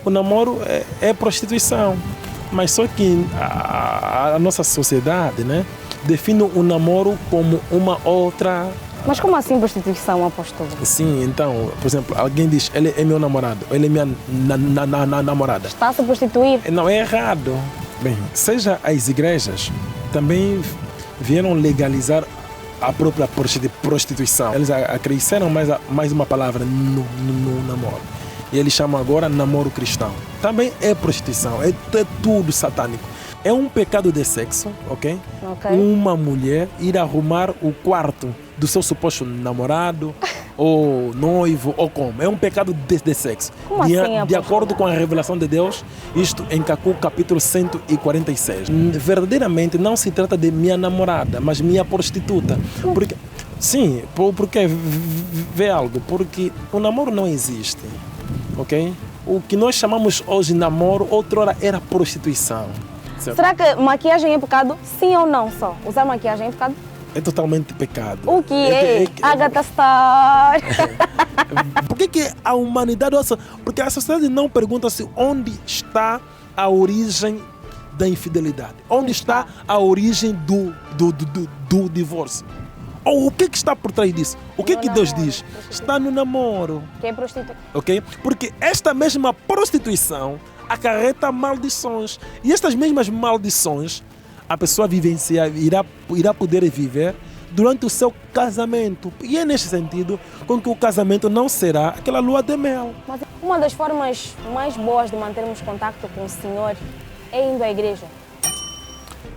o namoro é prostituição. Mas só que a nossa sociedade, né, define o namoro como uma outra... Mas como assim prostituição, apóstolo? Sim, então, por exemplo, alguém diz, ele é meu namorado, ele é minha namorada. Está a se prostituir? Não, é errado. Bem, seja as igrejas, também vieram legalizar a própria prostituição. Eles acresceram mais uma palavra no namoro. E eles chamam agora namoro cristão. Também é prostituição, é tudo satânico. É um pecado de sexo, ok? Uma mulher ir arrumar o quarto do seu suposto namorado, ou noivo, ou como. É um pecado de sexo. Como assim, de acordo com a revelação de Deus, isto em Cacu, capítulo 146. Verdadeiramente não se trata de minha namorada, mas minha prostituta. Porque, sim, porque vê algo, porque o namoro não existe, ok? O que nós chamamos hoje de namoro, outrora era prostituição. Certo? Será que maquiagem é pecado? Sim ou não só? Usar maquiagem é pecado? É totalmente pecado. O que é? Agatha Star. Por que a humanidade... Porque a sociedade não pergunta-se onde está a origem da infidelidade. Onde está a origem do divórcio. Ou o que está por trás disso? O que Deus diz? Está no namoro. Que é prostituição. Ok? Porque esta mesma prostituição acarreta maldições. E estas mesmas maldições a pessoa irá poder viver durante o seu casamento. E é neste sentido com que o casamento não será aquela lua de mel. Mas uma das formas mais boas de mantermos contato com o Senhor é indo à igreja.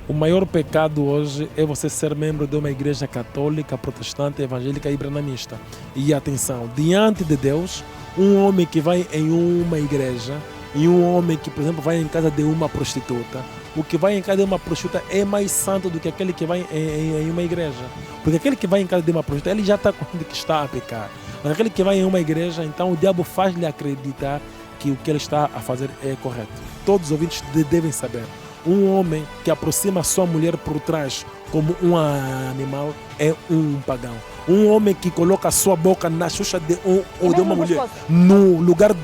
O maior pecado hoje é você ser membro de uma igreja católica, protestante, evangélica e branamista. E atenção, diante de Deus, um homem que vai em uma igreja e um homem que, por exemplo, vai em casa de uma prostituta, o que vai em casa de uma prostituta é mais santo do que aquele que vai em uma igreja. Porque aquele que vai em casa de uma prostituta, ele já está consciente que está a pecar. Mas aquele que vai em uma igreja, então o diabo faz-lhe acreditar que o que ele está a fazer é correto. Todos os ouvintes devem saber. Um homem que aproxima a sua mulher por trás como um animal é um pagão. Um homem que coloca a sua boca na xuxa de uma mulher no lugar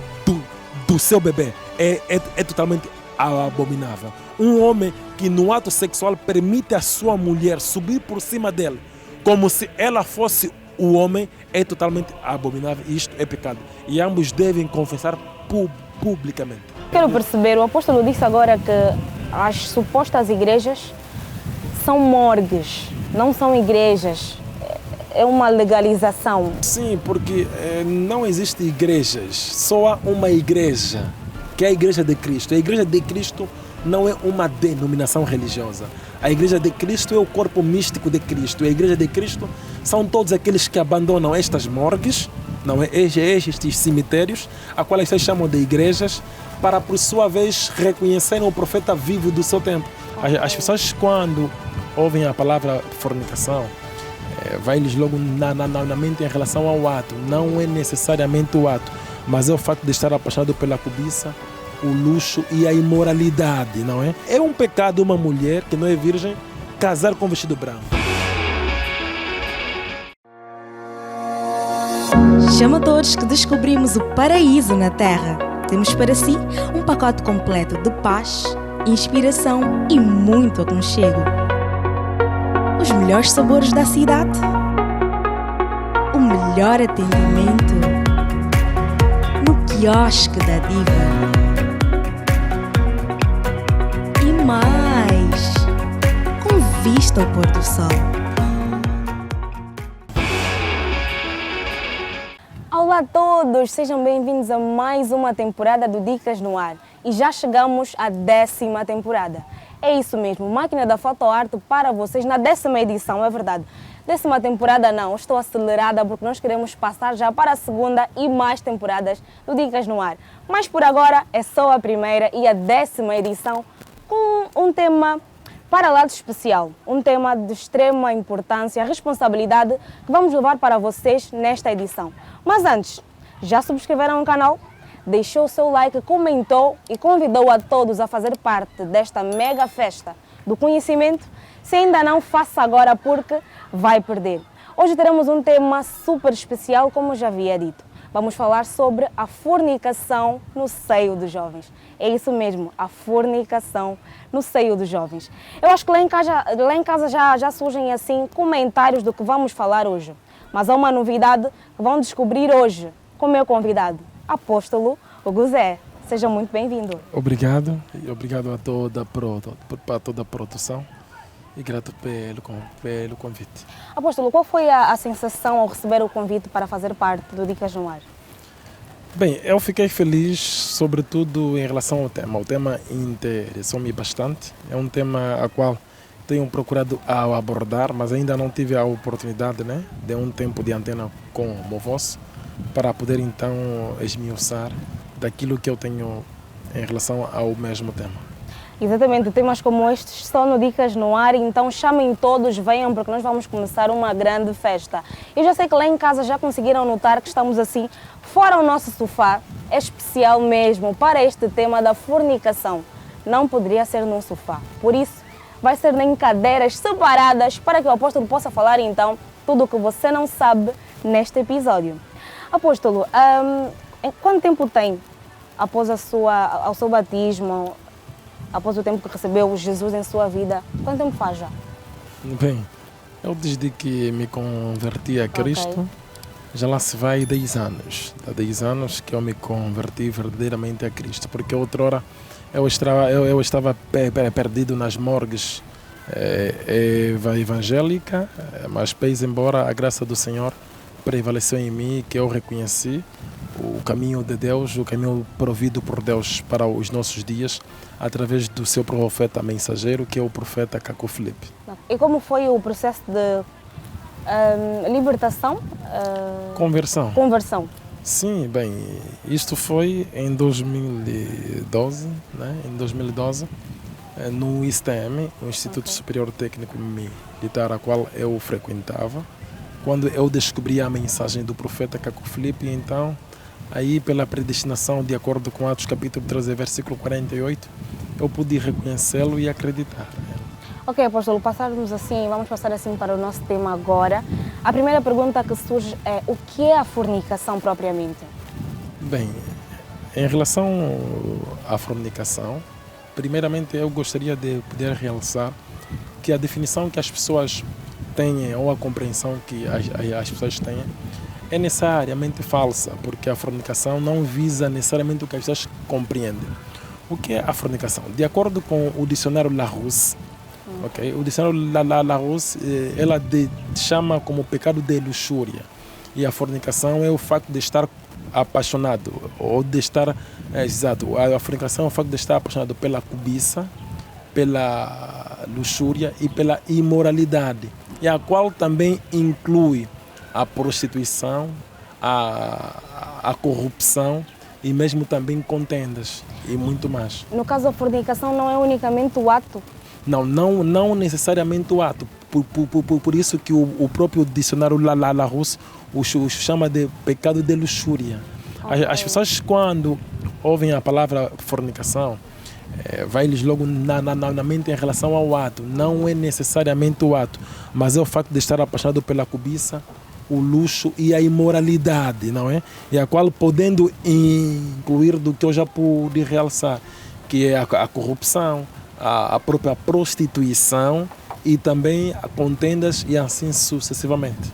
do seu bebê é totalmente abominável. Um homem que no ato sexual permite a sua mulher subir por cima dele como se ela fosse o homem é totalmente abominável e isto é pecado. E ambos devem confessar publicamente. Quero perceber, o apóstolo disse agora que as supostas igrejas são morgues, não são igrejas. É uma legalização. Sim, porque não existem igrejas, só há uma igreja, que é a Igreja de Cristo. A Igreja de Cristo não é uma denominação religiosa. A Igreja de Cristo é o corpo místico de Cristo. A Igreja de Cristo são todos aqueles que abandonam estas morgues, não é? Estes cemitérios, a quais vocês chamam de igrejas, para por sua vez reconhecerem o profeta vivo do seu tempo. As pessoas, quando ouvem a palavra fornicação, vai-lhes logo na mente em relação ao ato. Não é necessariamente o ato, mas é o fato de estar apaixonado pela cobiça, o luxo e a imoralidade, não é? É um pecado uma mulher que não é virgem casar com vestido branco. Chama todos que descobrimos o paraíso na Terra. Temos para si um pacote completo de paz, inspiração e muito aconchego. Os melhores sabores da cidade, o melhor atendimento no quiosque da diva e mais, com vista ao pôr do sol. Olá a todos, sejam bem-vindos a mais uma temporada do Dicas no Ar e já chegamos à 10ª temporada. É isso mesmo, Máquina da Fotoarte para vocês na 10ª edição, é verdade. 10ª temporada não, estou acelerada porque nós queremos passar já para a 2ª e mais temporadas do Dicas no Ar. Mas por agora é só a primeira e a 10ª edição com um tema para lá de especial, um tema de extrema importância, responsabilidade que vamos levar para vocês nesta edição. Mas antes, já subscreveram o canal? Deixou o seu like, comentou e convidou a todos a fazer parte desta mega festa do conhecimento? Se ainda não, faça agora porque vai perder. Hoje teremos um tema super especial, como já havia dito. Vamos falar sobre a fornicação no seio dos jovens. É isso mesmo, a fornicação no seio dos jovens. Eu acho que lá em casa já surgem assim comentários do que vamos falar hoje. Mas há uma novidade que vão descobrir hoje com o meu convidado, Apóstolo Hugo Zé. Seja muito bem-vindo. Obrigado, e obrigado a toda a produção e grato pelo convite. Apóstolo, qual foi a sensação ao receber o convite para fazer parte do Dicas no Ar? Bem, eu fiquei feliz, sobretudo em relação ao tema. O tema interessou-me bastante. É um tema a qual tenho procurado abordar, mas ainda não tive a oportunidade, né, de um tempo de antena como o vosso, para poder então esmiuçar daquilo que eu tenho em relação ao mesmo tema. Exatamente, temas como estes são no Dicas no Ar, então chamem todos, venham, porque nós vamos começar uma grande festa. Eu já sei que lá em casa já conseguiram notar que estamos assim, fora o nosso sofá, é especial mesmo para este tema da fornicação. Não poderia ser num sofá, por isso vai ser em cadeiras separadas para que o apóstolo possa falar então tudo o que você não sabe neste episódio. Apóstolo, quanto tempo tem após ao seu batismo, após o tempo que recebeu Jesus em sua vida? Quanto tempo faz já? Bem, eu desde que me converti a Cristo, já lá se vai 10 anos. Há 10 anos que eu me converti verdadeiramente a Cristo, porque outrora eu estava perdido nas morgues evangélica, mas pese embora a graça do Senhor prevaleceu em mim, que eu reconheci o caminho de Deus, o caminho provido por Deus para os nossos dias, através do seu profeta mensageiro, que é o profeta Caco Filipe. E como foi o processo de libertação? Conversão. Sim, bem, isto foi em 2012, né? Em 2012, no ISTM, o Instituto Superior Técnico Militar, a qual eu frequentava, quando eu descobri a mensagem do profeta Caco Filipe, então, aí pela predestinação, de acordo com Atos capítulo 13, versículo 48, eu pude reconhecê-lo e acreditar. Ok, apóstolo, vamos passar assim para o nosso tema agora. A primeira pergunta que surge é: o que é a fornicação propriamente? Bem, em relação à fornicação, primeiramente eu gostaria de poder realçar que a definição que as pessoas têm, ou a compreensão que as pessoas têm, é necessariamente falsa, porque a fornicação não visa necessariamente o que as pessoas compreendem. O que é a fornicação? De acordo com o dicionário Larousse, o dicionário Larousse, ela chama como pecado de luxúria. E a fornicação é o facto de estar apaixonado, ou de estar, exato, a fornicação é o facto de estar apaixonado pela cobiça, pela luxúria e pela imoralidade, e a qual também inclui a prostituição, a corrupção e mesmo também contendas e muito mais. No caso, a fornicação não é unicamente o ato? Não necessariamente o ato. Por isso que o próprio dicionário Larousse o chama de pecado de luxúria. Okay. As pessoas, quando ouvem a palavra fornicação, vai-lhes logo na mente em relação ao ato. Não é necessariamente o ato, mas é o facto de estar apaixonado pela cobiça, o luxo e a imoralidade, não é? E a qual podendo incluir do que eu já pude realçar, que é a corrupção, a própria prostituição e também a contendas e assim sucessivamente.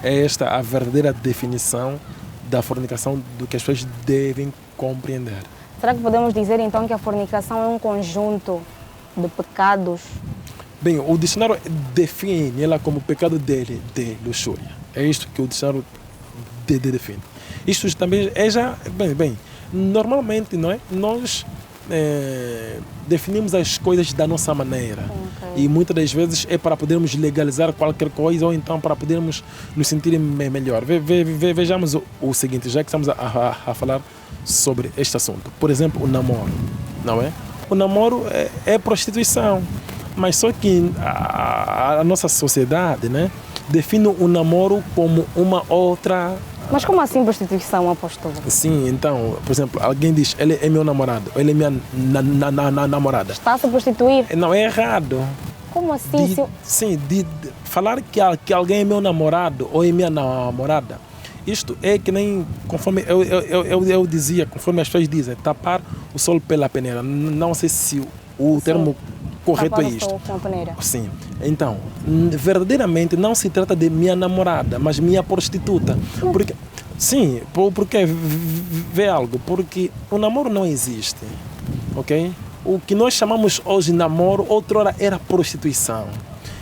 É esta a verdadeira definição da fornicação do que as pessoas devem compreender. Será que podemos dizer então que a fornicação é um conjunto de pecados? Bem, o dicionário define ela como pecado de luxúria. É isto que o dicionário define. Isto também é já, bem, normalmente, não é? Nós definimos as coisas da nossa maneira. Okay. E muitas das vezes é para podermos legalizar qualquer coisa ou então para podermos nos sentir melhor. Vejamos o seguinte, já que estamos a falar sobre este assunto. Por exemplo, o namoro, não é? O namoro é prostituição, mas só que a nossa sociedade, né, define o namoro como uma outra... Mas como assim prostituição, apóstolo? Sim, então, por exemplo, alguém diz, ele é meu namorado, ele é minha namorada. Está a se prostituir? Não, é errado. Como assim? Sim, falar que alguém é meu namorado ou é minha namorada Isto é que nem, conforme eu dizia, conforme as pessoas dizem, tapar o sol pela peneira. Não sei se o termo correto Tapar é o isto. sol com a peneira. Sim. Então, verdadeiramente não se trata de minha namorada, mas minha prostituta. Porque, sim, porque vê algo, porque o namoro não existe, ok? O que nós chamamos hoje de namoro, outrora era prostituição.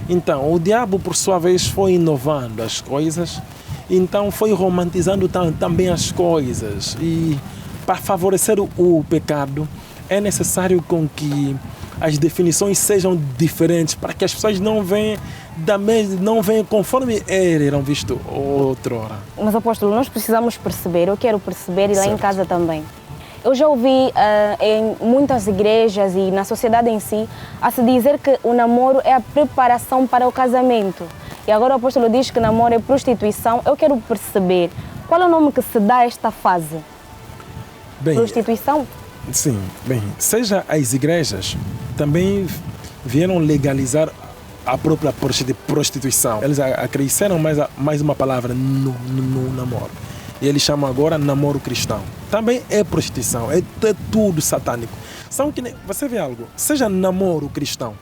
Então, o diabo, por sua vez, foi inovando as coisas, então foi romantizando também as coisas. E para favorecer o pecado, é necessário com que as definições sejam diferentes, para que as pessoas não venham conforme eram visto outrora. Mas, apóstolo, nós precisamos perceber, eu quero perceber, e lá em Certo. casa também. Eu já ouvi em muitas igrejas e na sociedade em si a se dizer que o namoro é a preparação para o casamento. E agora o apóstolo diz que namoro é prostituição. Eu quero perceber qual é o nome que se dá a esta fase? Bem, Prostituição? sim, bem, seja as igrejas também vieram legalizar a própria prostituição. Eles acresceram mais uma palavra no namoro. E eles chamam agora namoro cristão. Também é prostituição, é tudo satânico. São que você vê algo, seja namoro cristão,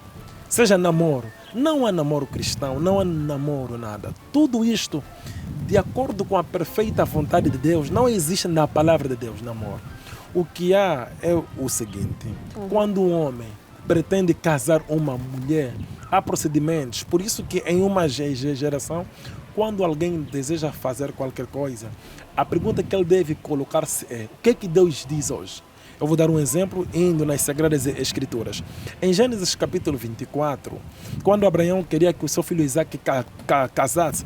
seja namoro, não há namoro cristão, não há namoro nada. Tudo isto, de acordo com a perfeita vontade de Deus, não existe na palavra de Deus namoro. O que há é o seguinte, quando um homem pretende casar uma mulher, há procedimentos. Por isso que em uma geração, quando alguém deseja fazer qualquer coisa, a pergunta que ele deve colocar-se é: o que é que Deus diz hoje? Eu vou dar um exemplo indo nas Sagradas Escrituras. Em Gênesis capítulo 24, quando Abraão queria que o seu filho Isaac casasse,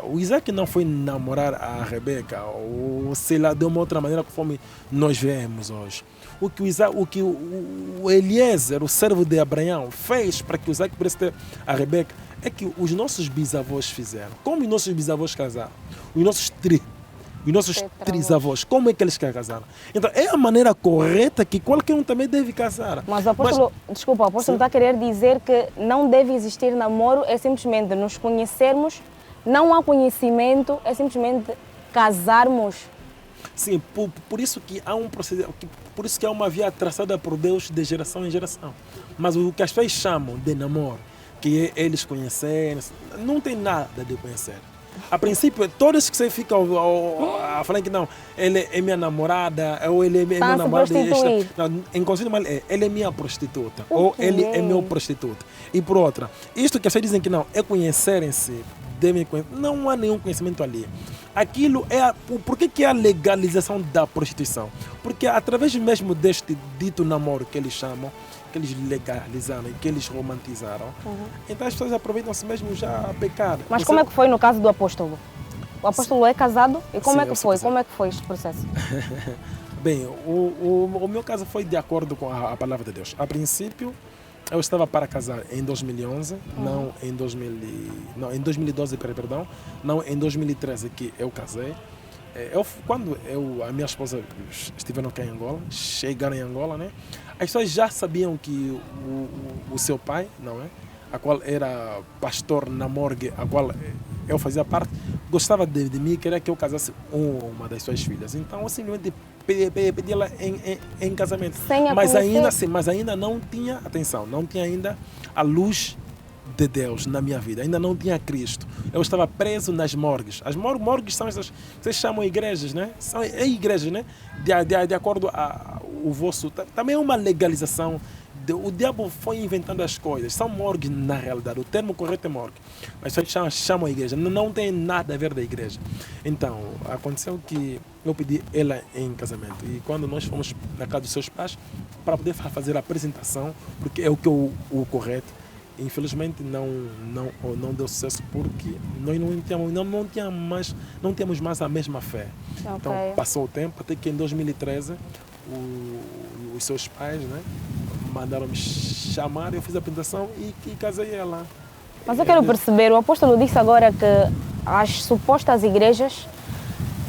o Isaac não foi namorar a Rebeca, ou sei lá, de uma outra maneira conforme nós vemos hoje. O que o Eliezer, o servo de Abraão, fez para que o Isaac pudesse ter a Rebeca é que os nossos bisavós fizeram. Como os nossos bisavós casaram? Os nossos trisavós, como é que eles casaram? Então, é a maneira correta que qualquer um também deve casar. Mas o apóstolo, desculpa, o apóstolo está a querer dizer que não deve existir namoro, é simplesmente nos conhecermos, não há conhecimento, é simplesmente casarmos. Sim, por isso que há um procedimento, por isso que há uma via traçada por Deus de geração em geração. Mas o que as pessoas chamam de namoro, que eles conhecerem, não tem nada de conhecer. A princípio, todos que você fica a falar que não, ele é minha namorada, ou ele é meu namorado. Em conceito mal, ele é minha prostituta, ou ele é meu prostituto. E por outra, isto que as pessoas dizem que não, é conhecerem-se, devem conhecer, não há nenhum conhecimento ali. Aquilo é por que é a legalização da prostituição? Porque através mesmo deste dito namoro que eles chamam, que eles legalizaram e que eles romantizaram, então as pessoas aproveitam-se mesmo já a pecar. Mas como é que foi no caso do apóstolo? O apóstolo é casado? E como Sim, é que foi? Como é que foi este processo? Bem, o meu caso foi de acordo com a palavra de Deus. A princípio, eu estava para casar em 2011, não em 2012, perdão, não em 2013 que eu casei. Quando a minha esposa estiveram aqui em Angola, chegaram em Angola, né? As pessoas já sabiam que o seu pai, não é? A qual era pastor na morgue, a qual eu fazia parte, gostava de mim, queria que eu casasse uma das suas filhas. Então eu simplesmente pedi ela em casamento. Mas ainda não tinha, atenção, não tinha ainda a luz de Deus na minha vida, ainda não tinha Cristo. Eu estava preso nas morgues. As morgues são essas, vocês chamam igrejas, né? São igrejas, né? De acordo o vosso, também é uma legalização. O diabo foi inventando as coisas. São morgues na realidade. O termo correto é morgue. Mas vocês chamam a igreja. Não tem nada a ver da igreja. Então, aconteceu que eu pedi ela em casamento. E quando nós fomos na casa dos seus pais, para poder fazer a apresentação, porque é o que é o correto, infelizmente não deu sucesso porque nós não tínhamos mais a mesma fé. Okay. Então passou o tempo até que em 2013 os seus pais, né, mandaram-me chamar, eu fiz a apresentação e casei ela. Mas eu quero perceber, o apóstolo disse agora que as supostas igrejas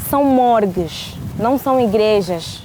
são morgues, não são igrejas.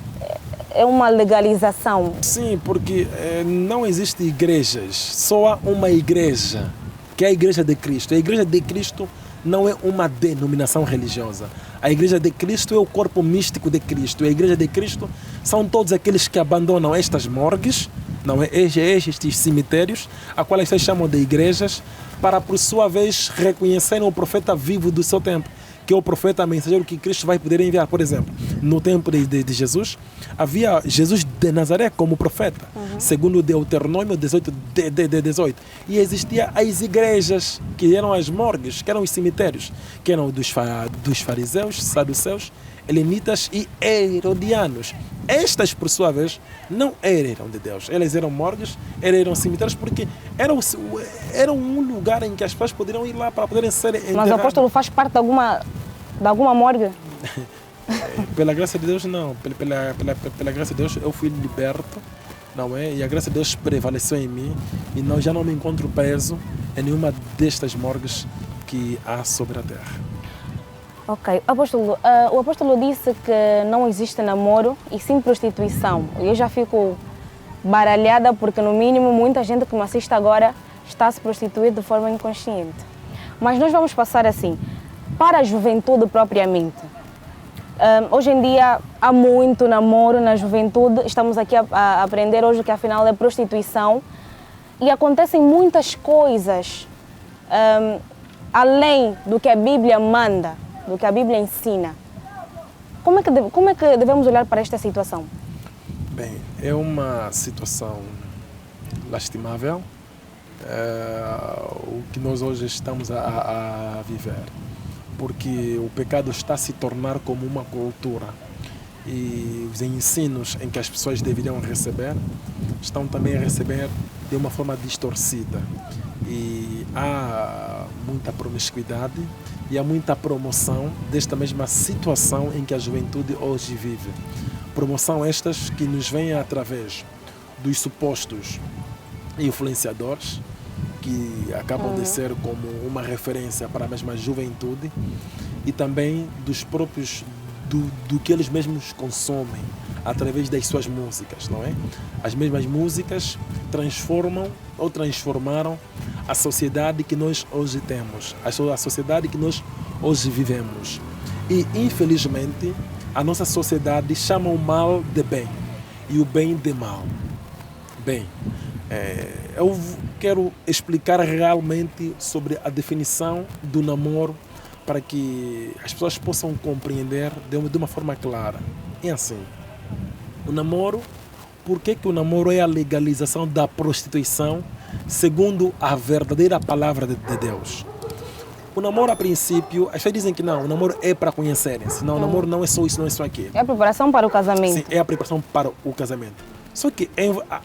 É uma legalização. Sim, porque não existe igrejas, só há uma igreja, que é a Igreja de Cristo. A Igreja de Cristo não é uma denominação religiosa. A igreja de Cristo é o corpo místico de Cristo. A igreja de Cristo são todos aqueles que abandonam estas morgues, não é? Estes cemitérios, a quais vocês chamam de igrejas, para por sua vez reconhecerem o profeta vivo do seu tempo, que é o profeta mensageiro que Cristo vai poder enviar. Por exemplo, no tempo de Jesus, havia Jesus de Nazaré como profeta, segundo Deuteronômio 18. E existiam as igrejas, que eram as morgues, que eram os cemitérios, que eram dos fariseus, saduceus, helenitas e herodianos. Estas, por sua vez, não eram de Deus. Elas eram morgues, eram cemitérios, porque eram um lugar em que as pessoas poderiam ir lá para poderem ser enterradas. Mas o apóstolo faz parte de alguma morgue? Pela graça de Deus, não. Pela graça de Deus, eu fui liberto, não é? E a graça de Deus prevaleceu em mim. E já não me encontro preso em nenhuma destas morgues que há sobre a terra. Ok. Apóstolo, o apóstolo disse que não existe namoro e sim prostituição. Eu já fico baralhada porque, no mínimo, muita gente que me assiste agora está a se prostituir de forma inconsciente. Mas nós vamos passar assim, para a juventude propriamente. Hoje em dia há muito namoro na juventude. Estamos aqui a aprender hoje que afinal é prostituição. E acontecem muitas coisas além do que a Bíblia manda, do que a Bíblia ensina. Como é que devemos olhar para esta situação? Bem, é uma situação lastimável, o que nós hoje estamos a viver, porque o pecado está a se tornar como uma cultura e os ensinos em que as pessoas deveriam receber estão também a receber de uma forma distorcida. E há muita promiscuidade e há muita promoção desta mesma situação em que a juventude hoje vive. Promoção estas que nos vêm através dos supostos influenciadores, que acabam de ser como uma referência para a mesma juventude, e também dos próprios, do que eles mesmos consomem através das suas músicas, não é? As mesmas músicas transformam ou transformaram a sociedade que nós hoje temos, a sociedade que nós hoje vivemos. E, infelizmente, a nossa sociedade chama o mal de bem e o bem de mal. Bem, eu quero explicar realmente sobre a definição do namoro para que as pessoas possam compreender de uma forma clara. É assim, o namoro, por que o namoro é a legalização da prostituição segundo a verdadeira palavra de Deus? O namoro, a princípio, as pessoas dizem que não, o namoro é para conhecerem-se. Não, o namoro não é só isso, não é só aquilo. É a preparação para o casamento. Sim, é a preparação para o casamento. Só que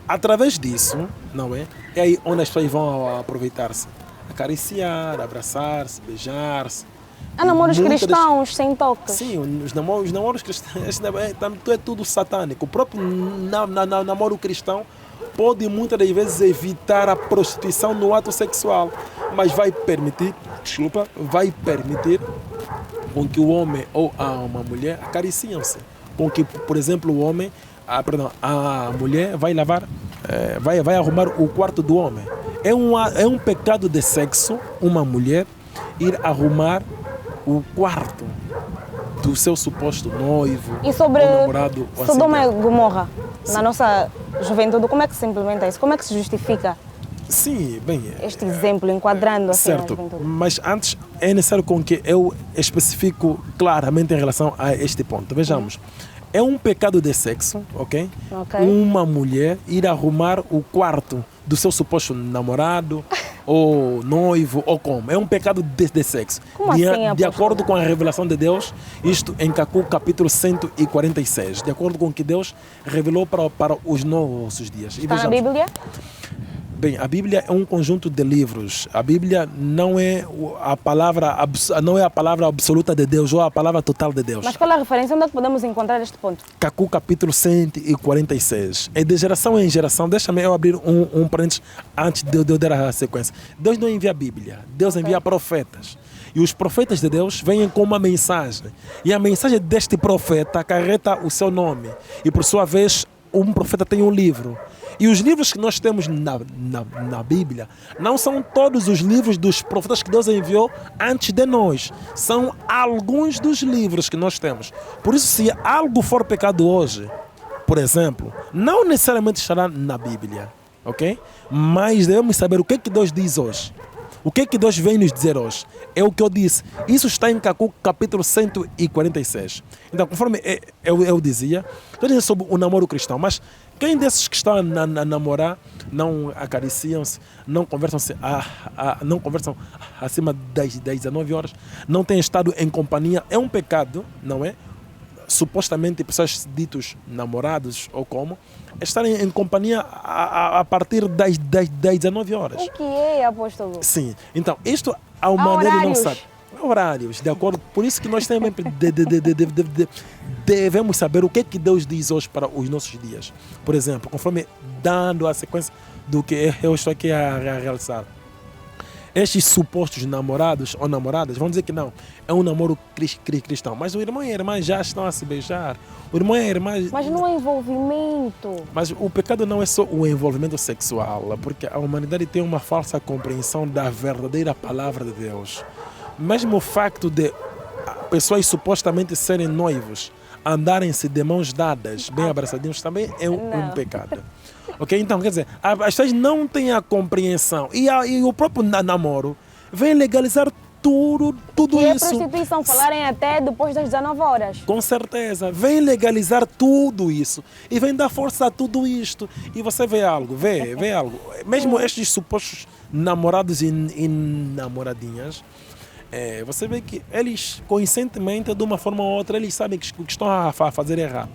através disso, não é? É aí onde as pessoas vão aproveitar-se. Acariciar, abraçar-se, beijar-se. Há namoros cristãos sem toques. Sim, os namoros cristãos é tudo satânico. O próprio namoro cristão pode muitas das vezes evitar a prostituição no ato sexual, mas vai permitir com que o homem ou a mulher acariciam-se. Com que, por exemplo, o homem, a mulher vai lavar, vai arrumar o quarto do homem. É um pecado de sexo uma mulher ir arrumar o quarto do seu suposto noivo, e sobre ou namorado. Sodoma e Gomorra, na nossa juventude, como é que se implementa isso? Como é que se justifica? Sim, bem, este exemplo, enquadrando assim certo, a juventude? Mas antes é necessário com que eu especifico claramente em relação a este ponto. Vejamos, é um pecado de sexo, ok? Uma mulher ir arrumar o quarto do seu suposto namorado, ou noivo, ou como. É um pecado de sexo. Como assim, de acordo com a revelação de Deus, isto em capítulo 146, de acordo com o que Deus revelou para os nossos dias. Está na Bíblia? Bem, a Bíblia é um conjunto de livros. A Bíblia não é a palavra absoluta de Deus ou a palavra total de Deus. Mas qual é a referência? Onde é que podemos encontrar este ponto? Capítulo 146. É de geração em geração. Deixa-me eu abrir um parênteses antes de eu dar a sequência. Deus não envia a Bíblia. Deus envia profetas. E os profetas de Deus vêm com uma mensagem. E a mensagem deste profeta acarreta o seu nome. E por sua vez, um profeta tem um livro. E os livros que nós temos na Bíblia não são todos os livros dos profetas que Deus enviou antes de nós. São alguns dos livros que nós temos. Por isso, se algo for pecado hoje, por exemplo, não necessariamente estará na Bíblia, ok? Mas devemos saber o que é que Deus diz hoje. O que é que Deus vem nos dizer hoje? É o que eu disse. Isso está em capítulo 146. Então, conforme eu dizia, estou dizendo sobre o namoro cristão, mas quem desses que estão a namorar não acariciam-se, não conversam acima das 19 horas, não têm estado em companhia, é um pecado, não é? Supostamente pessoas ditos namorados ou como, estarem em companhia a partir das 19 horas. O que é, apóstolo? Sim, então isto há uma maneira de não saber. Horários, de acordo? Por isso que nós também devemos saber o que é que Deus diz hoje para os nossos dias. Por exemplo, conforme dando a sequência do que eu estou aqui a realizar. Estes supostos namorados ou namoradas vão dizer que não, é um namoro cristão. Mas o irmão e a irmã já estão a se beijar. O irmão e a irmã... Mas não é envolvimento. Mas o pecado não é só o envolvimento sexual, porque a humanidade tem uma falsa compreensão da verdadeira palavra de Deus. Mesmo o facto de pessoas supostamente serem noivos, andarem-se de mãos dadas, bem abraçadinhos, também é um pecado. Ok? Então, quer dizer, as pessoas não têm a compreensão. E o próprio namoro vem legalizar tudo e isso. E a prostituição, falarem até depois das 19 horas. Com certeza. Vem legalizar tudo isso. E vem dar força a tudo isto. E você vê algo, vê algo. Mesmo estes supostos namorados e namoradinhas, você vê que eles, conscientemente, de uma forma ou outra, eles sabem que estão a fazer errado.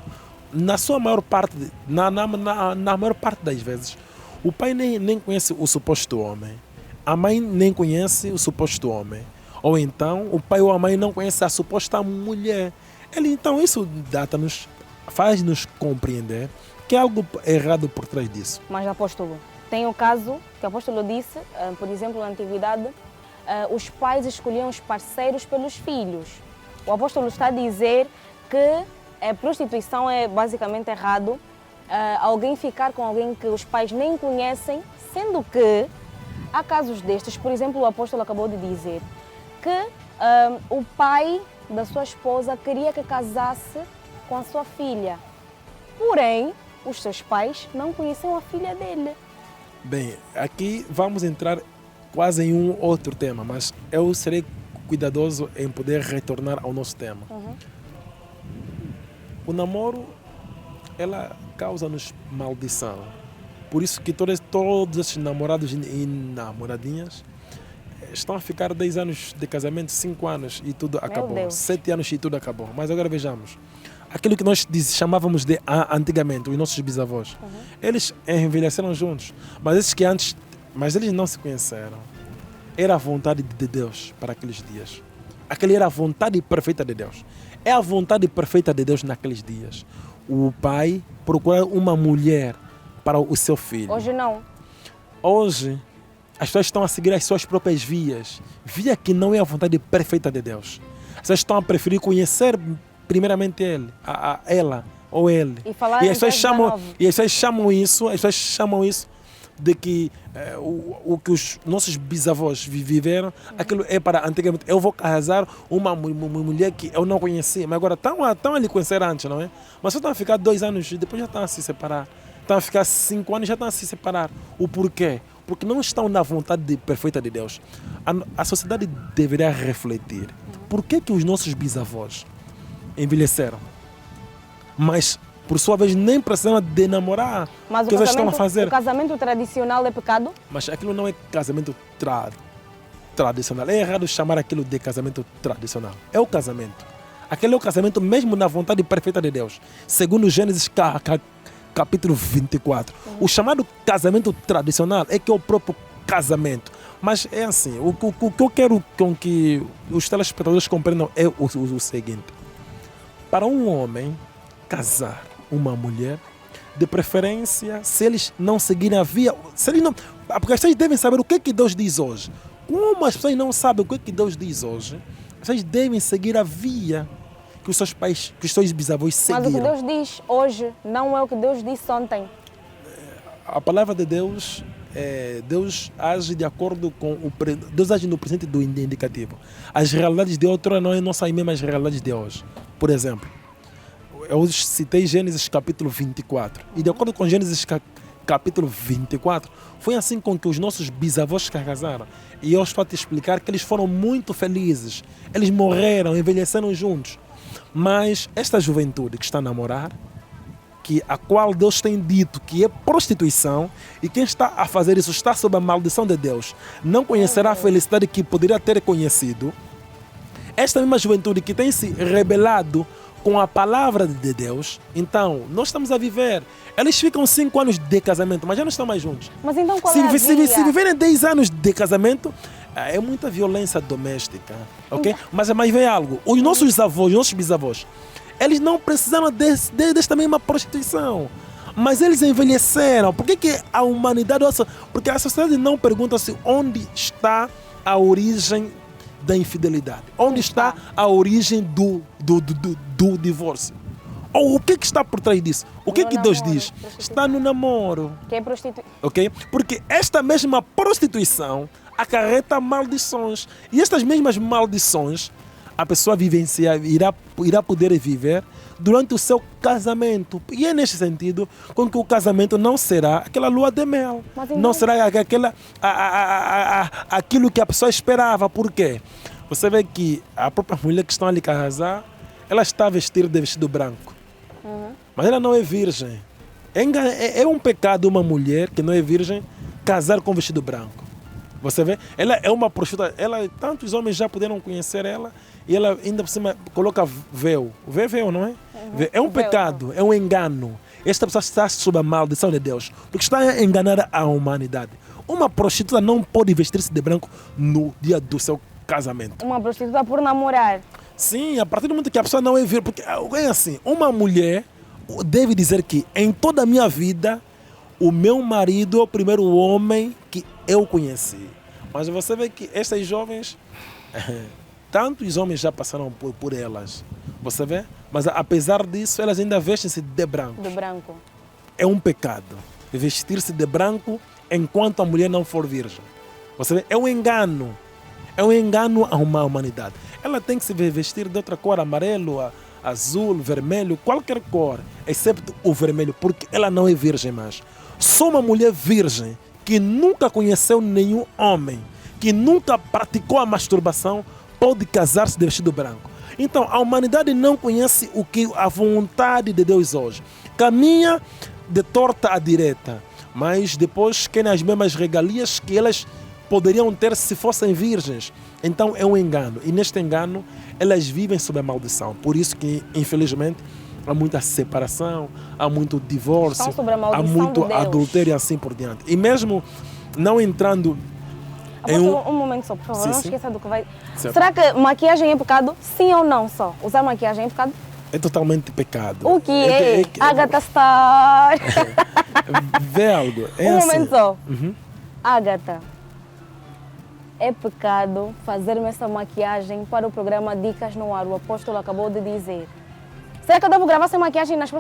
Na sua maior parte, na maior parte das vezes, o pai nem conhece o suposto homem. A mãe nem conhece o suposto homem. Ou então, o pai ou a mãe não conhece a suposta mulher. Então, isso faz-nos compreender que há algo errado por trás disso. Mas, apóstolo, tem o caso que o apóstolo disse, por exemplo, na antiguidade, os pais escolhiam os parceiros pelos filhos. O apóstolo está a dizer que a prostituição é basicamente errado, alguém ficar com alguém que os pais nem conhecem, sendo que há casos destes. Por exemplo, o apóstolo acabou de dizer que o pai da sua esposa queria que casasse com a sua filha, porém os seus pais não conheciam a filha dele. Bem, aqui vamos entrar quase em um outro tema, mas eu serei cuidadoso em poder retornar ao nosso tema. O namoro, ela causa-nos maldição. Por isso que todos esses namorados e namoradinhas estão a ficar 10 anos de casamento, 5 anos e tudo acabou. 7 anos e tudo acabou. Mas agora vejamos. Aquilo que nós chamávamos de antigamente, os nossos bisavós, eles envelheceram juntos. Mas eles não se conheceram. Era a vontade de Deus para aqueles dias. Aquela era a vontade perfeita de Deus. É a vontade perfeita de Deus naqueles dias. O pai procurar uma mulher para o seu filho. Hoje não. Hoje, as pessoas estão a seguir as suas próprias vias. Via que não é a vontade perfeita de Deus. As pessoas estão a preferir conhecer primeiramente ela ou ele. E as pessoas chamam isso de que o que os nossos bisavós viveram, aquilo é para antigamente. Eu vou casar uma mulher que eu não conhecia, mas agora estão a lhe conhecer antes, não é? Mas só estão a ficar 2 anos e depois já estão a se separar. Estão a ficar 5 anos e já estão a se separar. O porquê? Porque não estão na vontade perfeita de Deus. A sociedade deveria refletir. Por que os nossos bisavós envelheceram? Mas por sua vez, nem precisaram de namorar. Mas o que eles estão a fazer? O casamento tradicional é pecado? Mas aquilo não é casamento tradicional. É errado chamar aquilo de casamento tradicional. É o casamento. Aquele é o casamento mesmo na vontade perfeita de Deus. Segundo Gênesis capítulo 24. O chamado casamento tradicional é que é o próprio casamento. Mas é assim, o que eu quero com que os telespectadores compreendam é o seguinte. Para um homem casar uma mulher, de preferência, se eles não seguirem a via, se eles não, porque as pessoas devem saber o que é que Deus diz hoje. Como as pessoas não sabem o que é que Deus diz hoje, as pessoas devem seguir a via que os seus pais, que os seus bisavós Mas o que seguiram. Deus diz hoje não é o que Deus disse ontem. A palavra de Deus, Deus age de acordo com Deus age no presente do indicativo. As realidades de outrora não são as mesmas realidades de hoje. Por exemplo, eu citei Gênesis capítulo 24. E de acordo com Gênesis capítulo 24, foi assim com que os nossos bisavós casaram. E eu estou a te explicar que eles foram muito felizes. Eles morreram, envelheceram juntos. Mas esta juventude que está a namorar, a qual Deus tem dito que é prostituição, e quem está a fazer isso está sob a maldição de Deus, não conhecerá a felicidade que poderia ter conhecido. Esta mesma juventude que tem se rebelado com a palavra de Deus, então nós estamos a viver. Eles ficam 5 anos de casamento, mas já não estão mais juntos. Mas então qual Se, é a se, via? se viverem 10 anos de casamento, é muita violência doméstica, ok? Mas vem algo, os nossos avós, os nossos bisavós, eles não precisaram desta mesma prostituição, mas eles envelheceram. Por que a humanidade... Porque a sociedade não pergunta-se onde está a origem da infidelidade, onde está a origem do divórcio, ou o que está por trás disso. O que Deus diz? Está no namoro. Que é prostituição. Ok? Porque esta mesma prostituição acarreta maldições. E estas mesmas maldições a pessoa irá poder viver durante o seu casamento. E é neste sentido com que o casamento não será aquela lua de mel. Então... Não será aquilo que a pessoa esperava. Por quê? Você vê que a própria mulher que está ali casar, ela está vestida de vestido branco. Mas ela não é virgem. É um pecado uma mulher que não é virgem casar com vestido branco. Você vê? Ela é uma prostituta. Tantos homens já puderam conhecer ela e ela ainda por cima coloca véu. Véu, não é? É um pecado, é um engano. Esta pessoa está sob a maldição de Deus, porque está a enganar a humanidade. Uma prostituta não pode vestir-se de branco no dia do seu casamento. Uma prostituta por namorar. Sim, a partir do momento que a pessoa não é virgem, porque é assim, uma mulher deve dizer que em toda a minha vida o meu marido é o primeiro homem que eu conheci. Mas você vê que estas jovens, tantos homens já passaram por elas. Você vê? Mas apesar disso, elas ainda vestem-se de branco. De branco. É um pecado vestir-se de branco enquanto a mulher não for virgem. Você vê? É um engano. É um engano a uma humanidade. Ela tem que se vestir de outra cor, amarelo, azul, vermelho, qualquer cor, exceto o vermelho, porque ela não é virgem mais. Só uma mulher virgem que nunca conheceu nenhum homem, que nunca praticou a masturbação, pode casar-se de vestido branco. Então, a humanidade não conhece o que a vontade de Deus hoje. Caminha de torta à direita, mas depois querem as mesmas regalias que elas poderiam ter se fossem virgens. Então é um engano. E neste engano, elas vivem sob a maldição. Por isso que, infelizmente, há muita separação, há muito divórcio, há muito adultério e assim por diante. E mesmo não entrando um momento só, por favor, sim, não sim. esqueça do que vai... Certo. Será que maquiagem é pecado? Sim ou não só? Usar maquiagem é pecado? É totalmente pecado. O que é? Agatha Star! Vê algo. É um assim. momento só. Uhum. Agatha, é pecado fazer-me essa maquiagem para o programa Dicas no Ar? O apóstolo acabou de dizer. Será que eu devo gravar sem maquiagem nas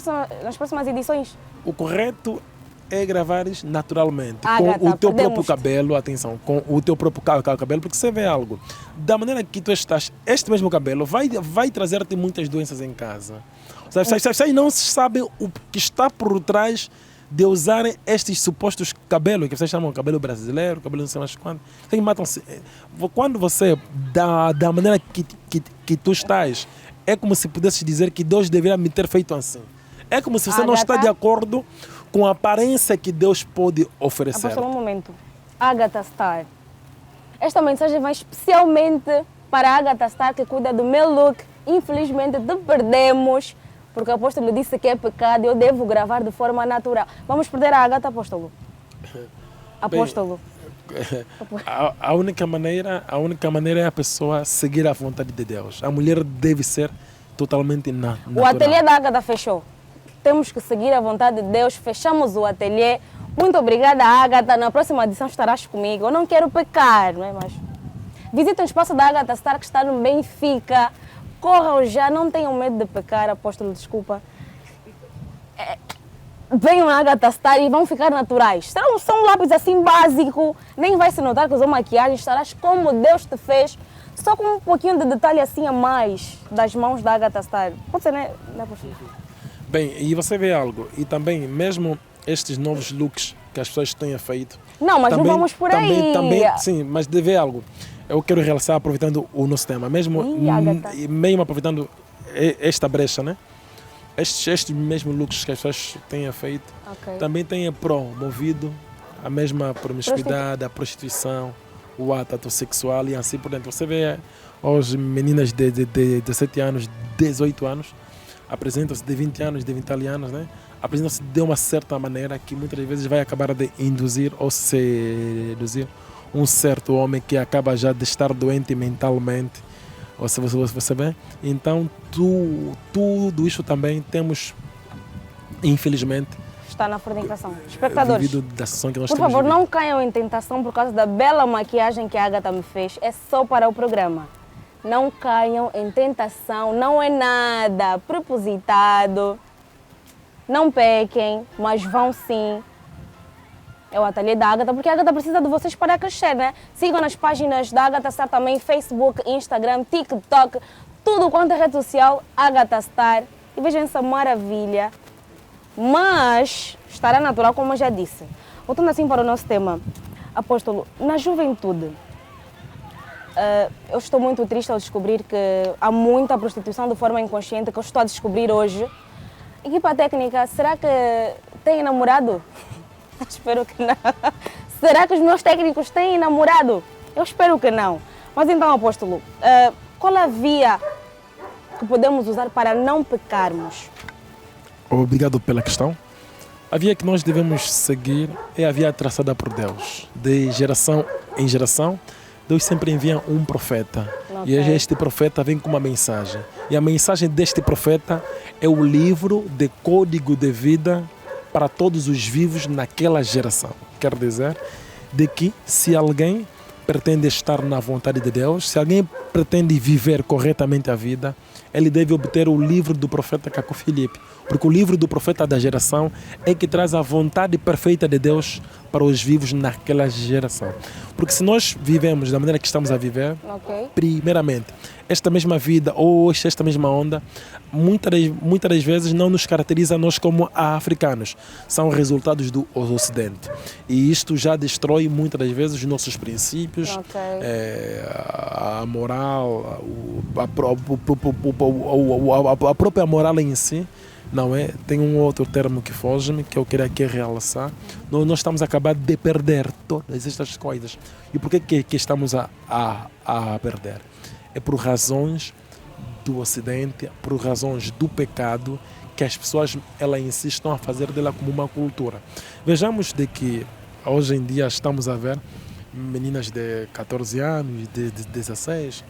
próximas edições? O correto é gravares naturalmente, Agatha, com o teu próprio perdemos-te. cabelo, atenção, com o teu próprio cabelo, porque você vê algo. Da maneira que tu estás, este mesmo cabelo vai trazer-te muitas doenças em casa. Vocês não sabem o que está por trás de usarem estes supostos cabelos, que vocês chamam de cabelo brasileiro, cabelo não sei mais quando. Vocês matam-se. Quando você, da maneira que tu estás, é como se pudesse dizer que Deus deveria me ter feito assim. É como se você não está de acordo com a aparência que Deus pode oferecer. Apóstolo, um momento. Agatha Star. Esta mensagem vai especialmente para a Agatha Star, que cuida do meu look. Infelizmente, te perdemos, porque o apóstolo disse que é pecado e eu devo gravar de forma natural. Vamos perder a Agatha, apóstolo? Apóstolo. A única maneira é a pessoa seguir a vontade de Deus. A mulher deve ser totalmente natural. O ateliê da Agatha fechou. Temos que seguir a vontade de Deus. Fechamos o ateliê. Muito obrigada, Agatha. Na próxima edição estarás comigo. Eu não quero pecar, não é? Mas visita o espaço da Agatha Star, que está no Benfica. corram já, não tenham medo de pecar, apóstolo, desculpa. Venham a Agatha Star e vão ficar naturais. Serão só um lápis assim básico, nem vai se notar que usou maquiagem, estarás como Deus te fez, só com um pouquinho de detalhe assim a mais das mãos da Agatha Star. Pode ser, né? Não é possível. Bem, e você vê algo, e também mesmo estes novos looks que as pessoas têm feito. Não, mas também, não vamos por aí. Sim, mas de ver algo. Eu quero realçar aproveitando o nosso tema, mesmo aproveitando esta brecha, né? Estes mesmos looks que as pessoas têm feito, também têm promovido a mesma promiscuidade, a prostituição, o ato sexual e assim por dentro. Você vê hoje meninas de 17 anos, 18 anos, apresentam-se de 20 anos, de 20 anos, né? Apresentam-se de uma certa maneira que muitas vezes vai acabar de induzir ou seduzir um certo homem que acaba já de estar doente mentalmente. Você vê? Então, tudo isso também temos, infelizmente, está na fornicação. Espectadores, da sessão que nós por temos favor, vivido. não caiam em tentação por causa da bela maquiagem que a Agatha me fez. É só para o programa. Não caiam em tentação, não é nada propositado. Não pequem, mas vão sim. É o ateliê da Agatha, porque a Agatha precisa de vocês para crescer, né? Sigam nas páginas da Agatha Star também, Facebook, Instagram, TikTok, tudo quanto é rede social, Agatha Star. E vejam essa maravilha. Mas estará natural, como eu já disse. Voltando assim para o nosso tema, apóstolo, na juventude, eu estou muito triste ao descobrir que há muita prostituição de forma inconsciente, que eu estou a descobrir hoje. Equipa técnica, será que tem namorado? Espero que não. Será que os meus técnicos têm namorado? Eu espero que não. Mas então, apóstolo, qual a via que podemos usar para não pecarmos? Obrigado pela questão. A via que nós devemos seguir é a via traçada por Deus. De geração em geração, Deus sempre envia um profeta. E este profeta vem com uma mensagem. E a mensagem deste profeta é o livro de código de vida para todos os vivos naquela geração. Quer dizer, de que se alguém pretende estar na vontade de Deus, se alguém pretende viver corretamente a vida, ele deve obter o livro do profeta Caco Filipe, porque o livro do profeta da geração é que traz a vontade perfeita de Deus para os vivos naquela geração. Porque se nós vivemos da maneira que estamos a viver, primeiramente, esta mesma vida ou esta mesma onda, muitas das vezes não nos caracteriza a nós como africanos. São resultados do Ocidente. E isto já destrói muitas das vezes os nossos princípios, a moral, a própria moral em si. Não é? Tem um outro termo que foge-me, que eu queria aqui realçar. Nós estamos a acabar de perder todas estas coisas. E por que estamos a perder? É por razões do Ocidente, por razões do pecado, que as pessoas elas insistem a fazer dela como uma cultura. Vejamos de que hoje em dia estamos a ver meninas de 14 anos, de 16,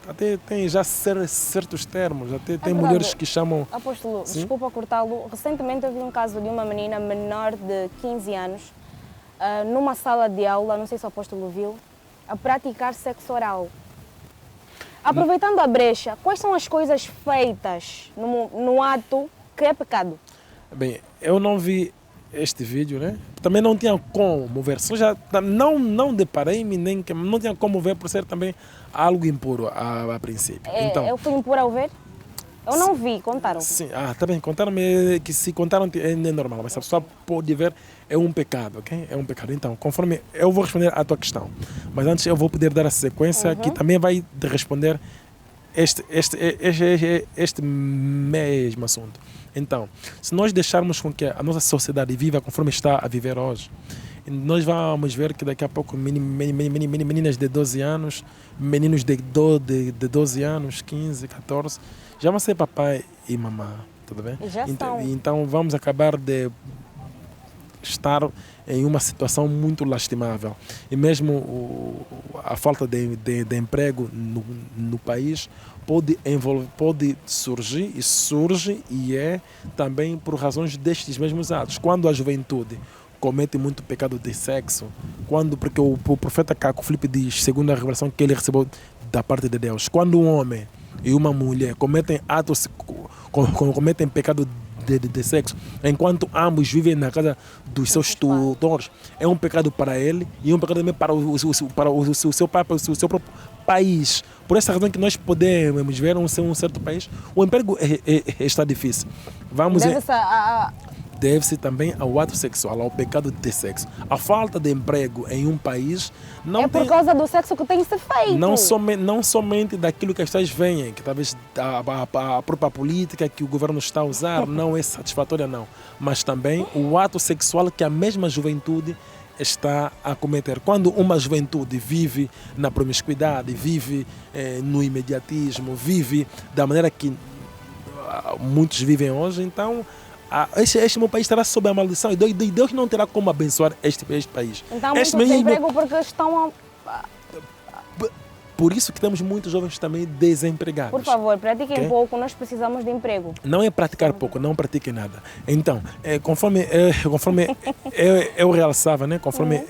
até tem já certos termos, até tem mulheres que chamam... Apóstolo, Sim? desculpa cortá-lo. Recentemente eu vi um caso de uma menina menor de 15 anos, numa sala de aula, não sei se o apóstolo viu, a praticar sexo oral. Aproveitando a brecha, quais são as coisas feitas no ato que é pecado? Bem, eu não vi este vídeo, né? Também não tinha como ver. Só já não deparei-me, nem que não tinha como ver por ser também algo impuro a princípio. Então, eu fui impura ao ver? Eu não vi, contaram. Sim, tá bem, contaram-me que se contaram é normal, mas a pessoa pode ver, é um pecado, ok? É um pecado. Então, conforme eu vou responder à tua questão, mas antes eu vou poder dar a sequência que também vai te responder este mesmo assunto. Então, se nós deixarmos com que a nossa sociedade viva conforme está a viver hoje, nós vamos ver que daqui a pouco meninas de 12 anos, meninos de 12 anos, 15, 14, já vão ser papai e mamãe, tudo bem? Já então vamos acabar de estar em uma situação muito lastimável. E mesmo a falta de emprego no país pode surgir, e surge, e é também por razões destes mesmos atos. Quando a juventude comete muito pecado de sexo, porque o profeta Caco Filipe diz, segundo a revelação que ele recebeu da parte de Deus, quando um homem e uma mulher cometem cometem pecado de sexo, enquanto ambos vivem na casa dos seus tutores, é um pecado para ele e é um pecado também para o seu próprio país. Por essa razão que nós podemos ver um certo país, o emprego está difícil. Deve-se também ao ato sexual, ao pecado de sexo. A falta de emprego em um país não por causa do sexo que tem que ser feito. Não somente daquilo que as pessoas veem, que talvez a própria política que o governo está a usar não é satisfatória, não. Mas também o ato sexual que a mesma juventude está a cometer. Quando uma juventude vive na promiscuidade, vive no imediatismo, vive da maneira que muitos vivem hoje, então este meu país estará sob a maldição e Deus não terá como abençoar este país. Então, muito desemprego porque estão Por isso que temos muitos jovens também desempregados. Por favor, pratiquem pouco, nós precisamos de emprego. Não é praticar pouco, não pratiquem nada. Então, conforme eu realçava, né? conforme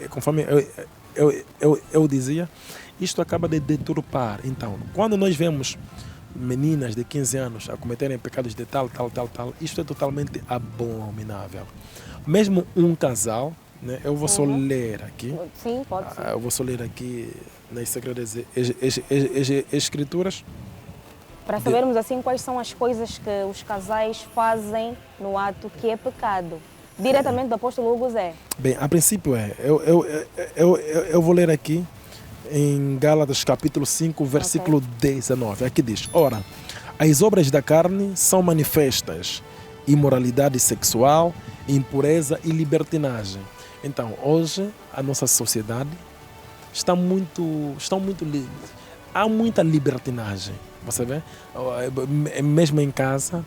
eu dizia, isto acaba de deturpar. Então, quando nós vemos meninas de 15 anos a cometerem pecados de tal, isto é totalmente abominável. Mesmo um casal, né, eu vou só ler aqui. Sim, pode ser. Eu vou só ler aqui nas Sagradas Escrituras. Para sabermos assim quais são as coisas que os casais fazem no ato que é pecado. Diretamente do apóstolo Hugo Zé. Bem, a princípio eu vou ler aqui em Gálatas capítulo 5, versículo 19. Aqui diz: ora, as obras da carne são manifestas: imoralidade sexual, impureza e libertinagem. Então, hoje, a nossa sociedade há muita libertinagem. Você vê? Mesmo em casa,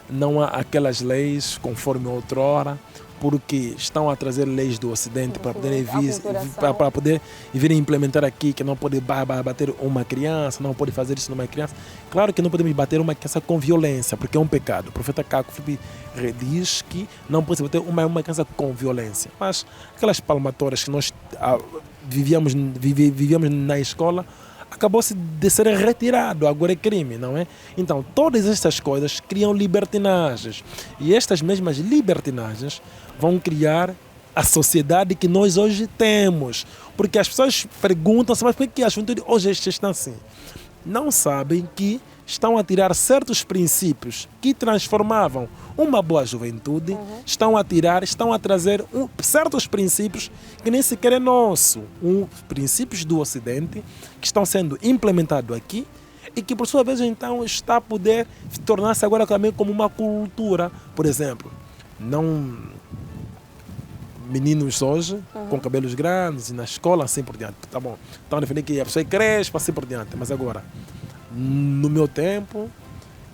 não há aquelas leis conforme outrora, porque estão a trazer leis do Ocidente para poder virem implementar aqui que não pode bater uma criança, não pode fazer isso numa criança. Claro que não podemos bater uma criança com violência, porque é um pecado. O profeta Caco diz que não pode bater uma criança com violência. Mas aquelas palmatórias que nós vivíamos na escola, acabou-se de ser retirado, agora é crime, não é? Então, todas estas coisas criam libertinagens. E estas mesmas libertinagens vão criar a sociedade que nós hoje temos. Porque as pessoas perguntam-se, mas por que a juventude hoje está assim? Não sabem que estão a tirar certos princípios que transformavam uma boa juventude, estão a trazer certos princípios que nem sequer é nosso, princípios do Ocidente, que estão sendo implementados aqui e que, por sua vez, então, está a poder tornar-se agora também como uma cultura. Por exemplo, meninos hoje com cabelos grandes e na escola, assim por diante. Tá bom, estão a definir que a pessoa é crespa, assim por diante, mas agora, no meu tempo,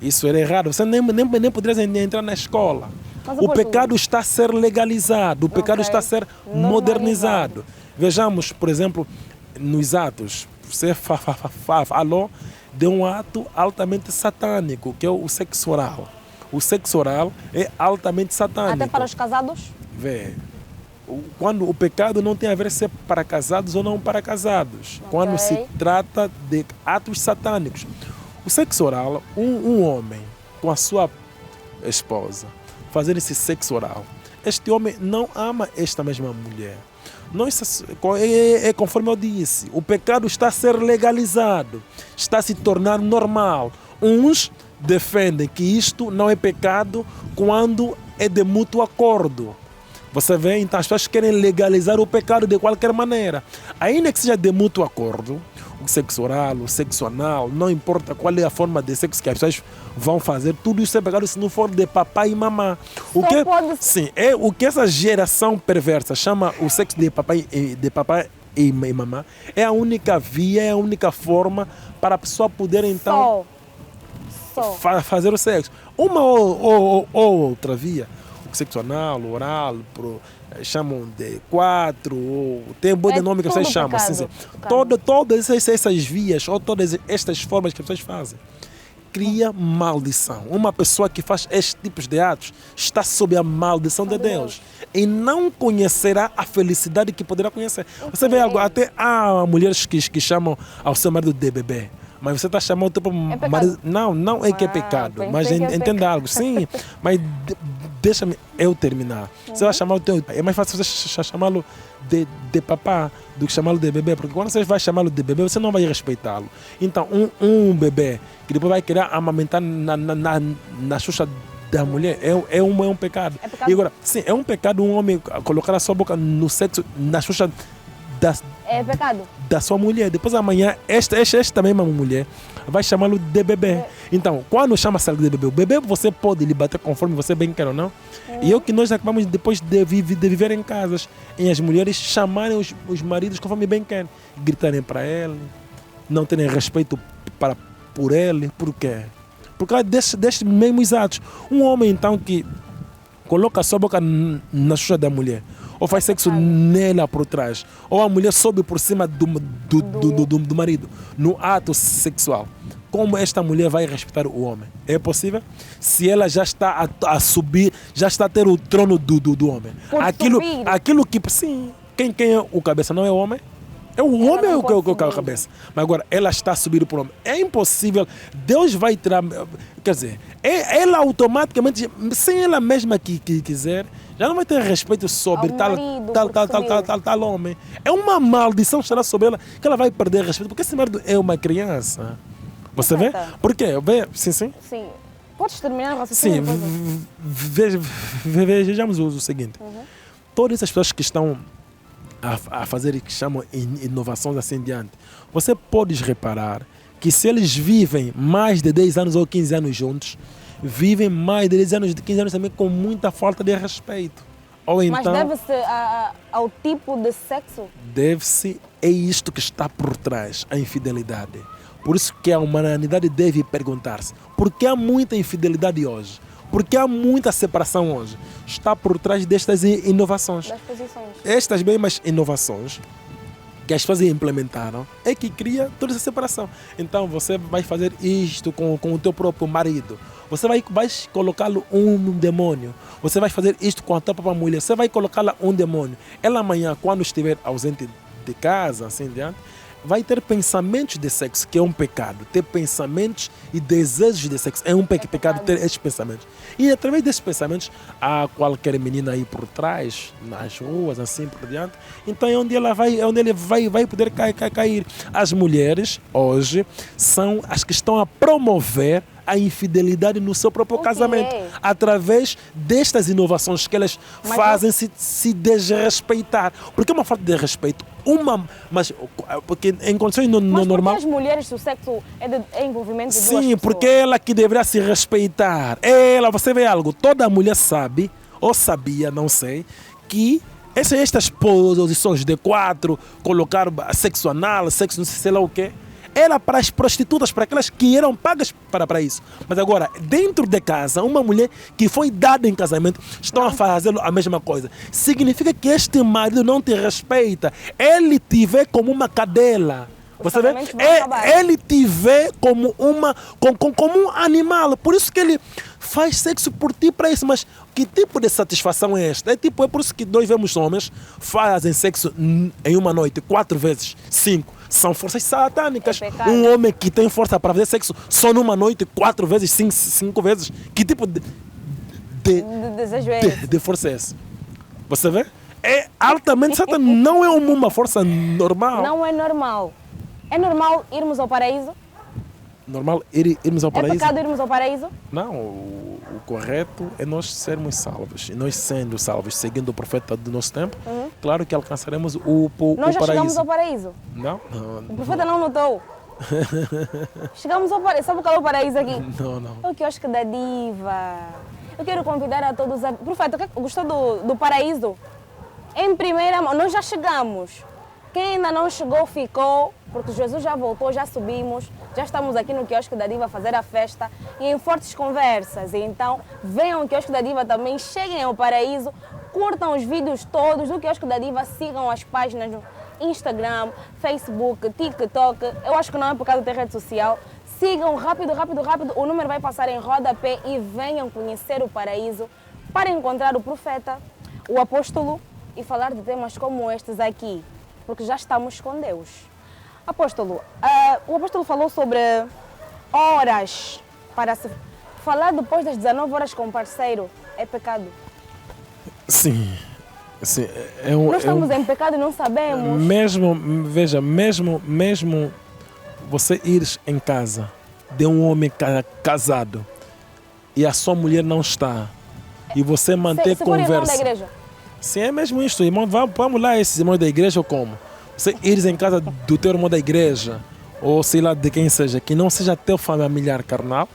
isso era errado. Você nem poderia entrar na escola. O pecado está a ser legalizado, o pecado está a ser modernizado. Vejamos, por exemplo, nos Atos, você falou de um ato altamente satânico, que é o sexo oral. O sexo oral é altamente satânico. Até para os casados? Vê. Quando o pecado não tem a ver se é para casados ou não para casados. Quando se trata de atos satânicos. O sexo oral, um homem com a sua esposa fazer esse sexo oral, este homem não ama esta mesma mulher. É conforme eu disse, o pecado está a ser legalizado, está a se tornar normal. Uns defendem que isto não é pecado quando é de mútuo acordo. Você vê, então as pessoas querem legalizar o pecado de qualquer maneira. Ainda que seja de mútuo acordo, o sexo oral, o sexo anal, não importa qual é a forma de sexo que as pessoas vão fazer, tudo isso é pecado se não for de papai e mamã. Sim, é o que essa geração perversa chama o sexo de papai e mamã. É a única via, é a única forma para a pessoa poder então fazer o sexo. Uma ou outra via, sexo anal, oral, chamam de 4, ou tem um bom de nome que vocês chamam. Assim, todas essas vias, ou todas estas formas que as pessoas fazem, cria maldição. Uma pessoa que faz estes tipos de atos está sob a maldição de Deus e não conhecerá a felicidade que poderá conhecer. Você vê algo, até há mulheres que chamam ao seu marido de bebê. Mas você está chamando o teu próprio pecado? marido. Não é que é Ah, pecado. pensei Mas que é entenda pecado. algo. Sim, mas deixa-me eu terminar. Você vai chamar o teu. É mais fácil você chamá-lo de papá do que chamá-lo de bebê. Porque quando você vai chamá-lo de bebê, você não vai respeitá-lo. Então, um bebê que depois vai querer amamentar na xuxa da mulher é um pecado. É pecado? E agora, sim, é um pecado um homem colocar a sua boca no sexo, na xuxa É pecado? da sua mulher. Depois amanhã, esta mesma mulher vai chamá-lo de bebê. Então, quando chama-se algo de bebê, o bebê você pode lhe bater conforme você bem quer ou não. E é o que nós acabamos depois de viver em casas, em as mulheres chamarem os maridos conforme bem querem, gritarem para ele, não terem respeito por ele. Por quê? Por causa destes mesmos atos. Um homem então que coloca a sua boca na xuxa da mulher, ou faz sexo nela por trás, ou a mulher sobe por cima do marido no ato sexual. Como esta mulher vai respeitar o homem? É possível? Se ela já está a subir, já está a ter o trono do homem. Por subir. Aquilo que. Sim, quem é o cabeça? Não é o homem? É o homem não ou que é pode a subir. cabeça? Mas agora, ela está a subir por homem. É impossível. Deus vai tirar. Quer dizer, ela automaticamente, sem ela mesma que quiser, já não vai ter respeito sobre Ao tal, marido, tal, porque tal, tal, subiu. tal homem. É uma maldição que estará sobre ela que ela vai perder respeito. Porque esse marido é uma criança. Você vê? Perfeita. Por quê? Sim. Sim. Podes terminar o Sim, raciocínio? vejamos o seguinte. Todas essas pessoas que estão a fazer que chamam inovações assim diante, você pode reparar que se eles vivem mais de 10 anos ou 15 anos juntos, vivem mais de 10 anos, de 15 anos também com muita falta de respeito. Ou Mas então, deve-se ao tipo de sexo? deve-se, é isto que está por trás, a infidelidade. Por isso que a humanidade deve perguntar-se, por que há muita infidelidade hoje? Por que há muita separação hoje? Está por trás destas inovações. Das posições. Estas mesmas inovações que as pessoas implementaram é que cria toda essa separação. Então você vai fazer isto com o teu próprio marido. Você vai colocá-lo um demônio. Você vai fazer isto com a tua própria mulher. Você vai colocá-la um demônio. Ela amanhã, quando estiver ausente de casa, assim diante, vai ter pensamentos de sexo, que é um pecado. Ter pensamentos e desejos de sexo é um pecado ter estes pensamentos. E através desses pensamentos, há qualquer menina aí por trás, nas ruas, assim por diante. Então é onde ele vai poder cair. As mulheres, hoje, são as que estão a promover a infidelidade no seu próprio casamento, através destas inovações que elas fazem se desrespeitar. Porque é uma falta de respeito. Porque em condições Mas normal. porque as mulheres, o sexo é envolvimento de duas Sim, pessoas? porque ela que deveria se respeitar. Você vê algo, toda mulher sabe, ou sabia, não sei, que estas posições de 4, colocar sexo anal, sexo não sei lá o quê, era para as prostitutas, para aquelas que eram pagas para isso. Mas agora, dentro de casa, uma mulher que foi dada em casamento, estão a fazer a mesma coisa. Significa que este marido não te respeita. Ele te vê como uma cadela. Você vê? Ele te vê como um animal. Por isso que ele faz sexo por ti para isso. Mas que tipo de satisfação é esta? É por isso que nós vemos homens fazem sexo em uma noite 4 vezes, 5. São forças satânicas. Um homem que tem força para fazer sexo só numa noite 4 vezes, 5 vezes. Que tipo de força é essa? Você vê? É altamente satânico. Não é uma força normal. Não é normal. É normal irmos ao paraíso? Normal irmos ao paraíso? É pecado irmos ao paraíso? Não, o correto é nós sermos salvos. E nós sendo salvos, seguindo o profeta do nosso tempo, claro que alcançaremos o paraíso. Nós já chegamos ao paraíso? Não. O profeta não notou. Chegamos ao paraíso. Sabe qual é o paraíso aqui? Não. É o quiosque da diva. Eu quero convidar a todos a... Profeta, gostou do paraíso? Em primeira mão, nós já chegamos. Quem ainda não chegou, ficou, porque Jesus já voltou, já subimos, já estamos aqui no quiosque da Diva a fazer a festa e em fortes conversas. Então, venham ao quiosque da Diva também, cheguem ao paraíso, curtam os vídeos todos do quiosque da Diva, sigam as páginas no Instagram, Facebook, TikTok. Eu acho que não é por causa de ter rede social. Sigam rápido, o número vai passar em rodapé e venham conhecer o paraíso para encontrar o profeta, o apóstolo e falar de temas como estes aqui. Porque já estamos com Deus. Apóstolo, o apóstolo falou sobre horas para se falar depois das 19 horas com o parceiro. É pecado? Sim. Sim. Nós estamos em pecado e não sabemos. Veja, mesmo você ir em casa de um homem casado e a sua mulher não está, e você manter se for irmão da conversa. igreja. Sim, é mesmo isto, irmão. Vamos lá, esses irmãos da igreja ou como? Você ires em casa do teu irmão da igreja, ou sei lá de quem seja, que não seja teu familiar carnal,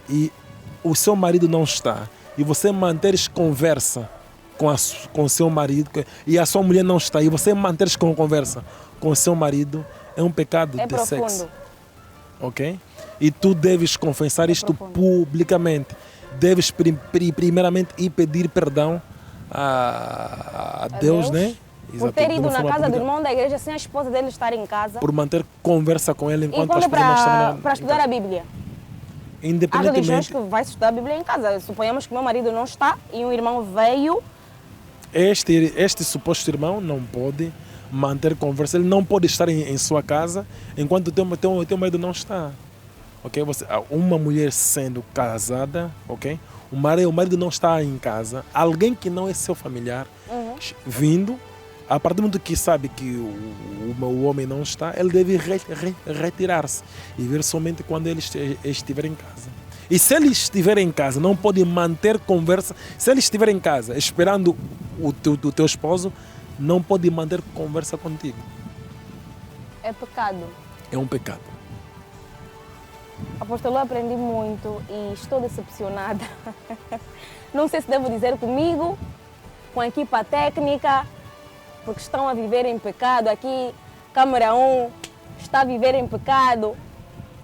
e o seu marido não está, e você manteres conversa com o seu marido, e a sua mulher não está, e você manteres conversa com o seu marido, é um pecado É de profundo. sexo. Ok? E tu deves confessar isto publicamente. Deves primeiramente ir pedir perdão a Deus, né? Por Exato, ter de ido uma na forma casa do pública. irmão da igreja sem a esposa dele estar em casa. Por manter conversa com ele E enquanto quando as pessoas não estão para estudar a Bíblia. Há religiões Independentemente, que vai estudar a Bíblia em casa. Suponhamos que meu marido não está e um irmão veio. este suposto irmão não pode manter conversa, ele não pode estar em sua casa enquanto o teu marido não está. Ok? Uma mulher sendo casada, ok? O marido não está em casa, alguém que não é seu familiar, vindo, a partir do momento que sabe que o homem não está, ele deve retirar-se e vir somente quando ele estiver em casa. E se ele estiver em casa, não pode manter conversa. Se ele estiver em casa esperando o teu esposo, não pode manter conversa contigo. É pecado. É um pecado. Apóstolo, eu aprendi muito e estou decepcionada. Não sei se devo dizer comigo, com a equipa técnica, porque estão a viver em pecado. Aqui, câmera 1 está a viver em pecado.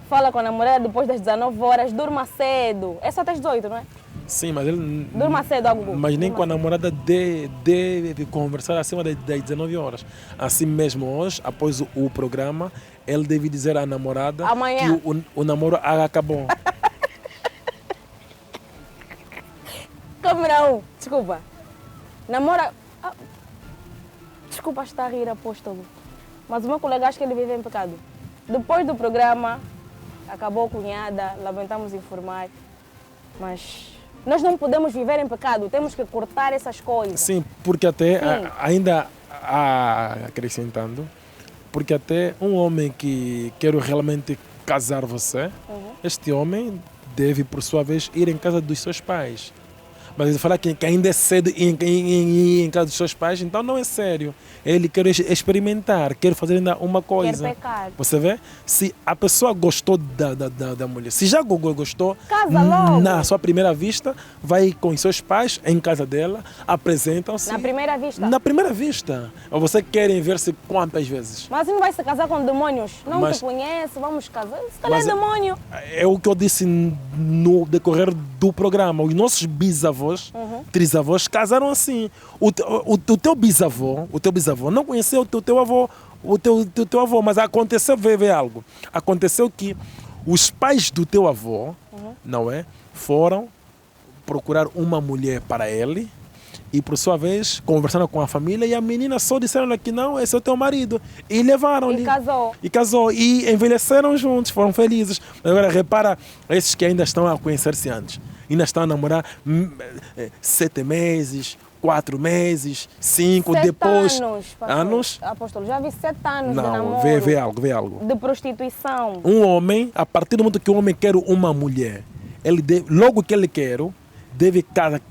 Fala com a namorada depois das 19 horas, durma cedo. É só até as 18, não é? Sim, mas ele... Durma cedo, Agugu. Mas nem Durma com a namorada deve conversar acima das 19 horas. Assim mesmo hoje, após o programa, ele deve dizer à namorada Amanhã. que o namoro acabou. Câmera 1, desculpa. Namora... Desculpa estar a rir, apóstolo. Mas o meu colega acha que ele vive em pecado. Depois do programa, acabou a cunhada, lamentamos informar. Mas nós não podemos viver em pecado, temos que cortar essas coisas. Sim, porque até, Sim. ainda acrescentando, porque até um homem que quer realmente casar você, este homem deve, por sua vez, ir em casa dos seus pais. Mas ele fala que ainda é cedo ir em casa dos seus pais, então não é sério. Ele quer experimentar, quer fazer ainda uma coisa. Quer pecar. Você vê? Se a pessoa gostou da mulher, se já gostou, Casa logo. na sua primeira vista, vai com os seus pais em casa dela, apresentam-se. Na primeira vista. Na primeira vista. Ou você querem ver-se quantas vezes? Mas não vai se casar com demônios. Não Mas- te conhece, vamos casar. Se calhar é Mas- demônio. É o que eu disse no decorrer do programa. Os nossos bisavós, trisavós, casaram assim. O teu bisavô não conheceu o teu avô, o teu avô, mas aconteceu, vê algo. Aconteceu que os pais do teu avô, não é, foram procurar uma mulher para ele e, por sua vez, conversaram com a família e a menina só disseram que não, esse é o teu marido. E levaram-lhe. E casou. E casou. E envelheceram juntos, foram felizes. Agora, repara, esses que ainda estão a conhecer-se antes. Ainda estão a namorar 7 meses, 4 meses, 5, 7 depois... anos, pastor. Anos? Apóstolo, já vi 7 anos de Não, namoro. vê algo. De prostituição. Um homem, a partir do momento que o homem quer uma mulher, logo que ele quer, deve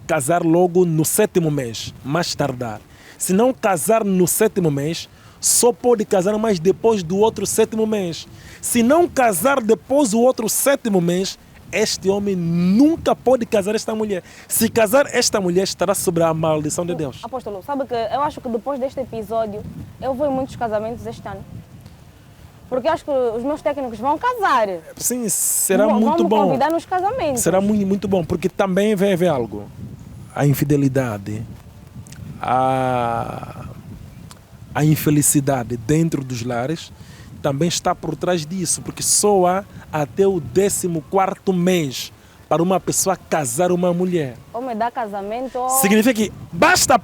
casar logo no 7º mês, mais tardar. Se não casar no 7º mês, só pode casar mais depois do outro 7º mês. Se não casar depois do outro 7º mês, este homem nunca pode casar esta mulher. Se casar esta mulher, estará sobre a maldição de Deus. Apóstolo, sabe que eu acho que depois deste episódio, eu vou em muitos casamentos este ano. Porque eu acho que os meus técnicos vão casar. Sim, será vão muito me bom. convidar nos casamentos. Será muito bom, porque também vê algo. A infidelidade, a infelicidade dentro dos lares também está por trás disso, porque só há até o 14º mês para uma pessoa casar uma mulher. Ou me dá casamento ou... Significa que basta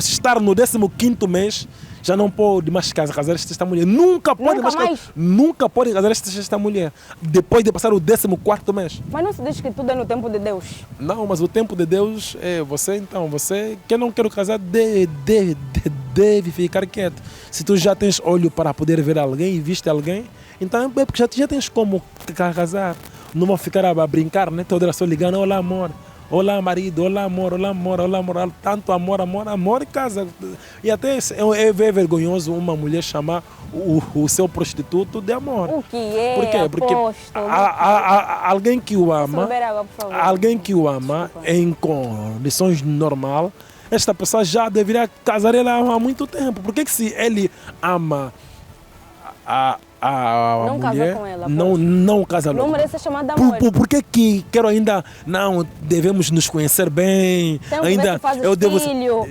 estar no 15º mês, já não pode mais casar esta mulher. Nunca pode mais? Nunca pode casar esta mulher. Depois de passar o 14º mês. Mas não se diz que tudo é no tempo de Deus. Não, mas o tempo de Deus é você, que não quer casar, deve ficar quieto. Se tu já tens olho para poder ver alguém e viste alguém, então é porque já tens como casar. Não vão ficar a brincar, né? Toda hora só ligando, olá amor, olá marido, olá amor, olá amor, olá amor, tanto amor, amor, amor e casa. E até é vergonhoso uma mulher chamar o seu prostituto de amor. O que é? Por quê? Porque alguém que o ama, alguém que o ama em condições normais, esta pessoa já deveria casar ela há muito tempo. Por que se ele ama a não mulher, casa com ela, não casa logo? Não merece ser chamada de amor. Por que quero ainda, não, devemos nos conhecer bem, Tem ainda que fazes eu devo... filho.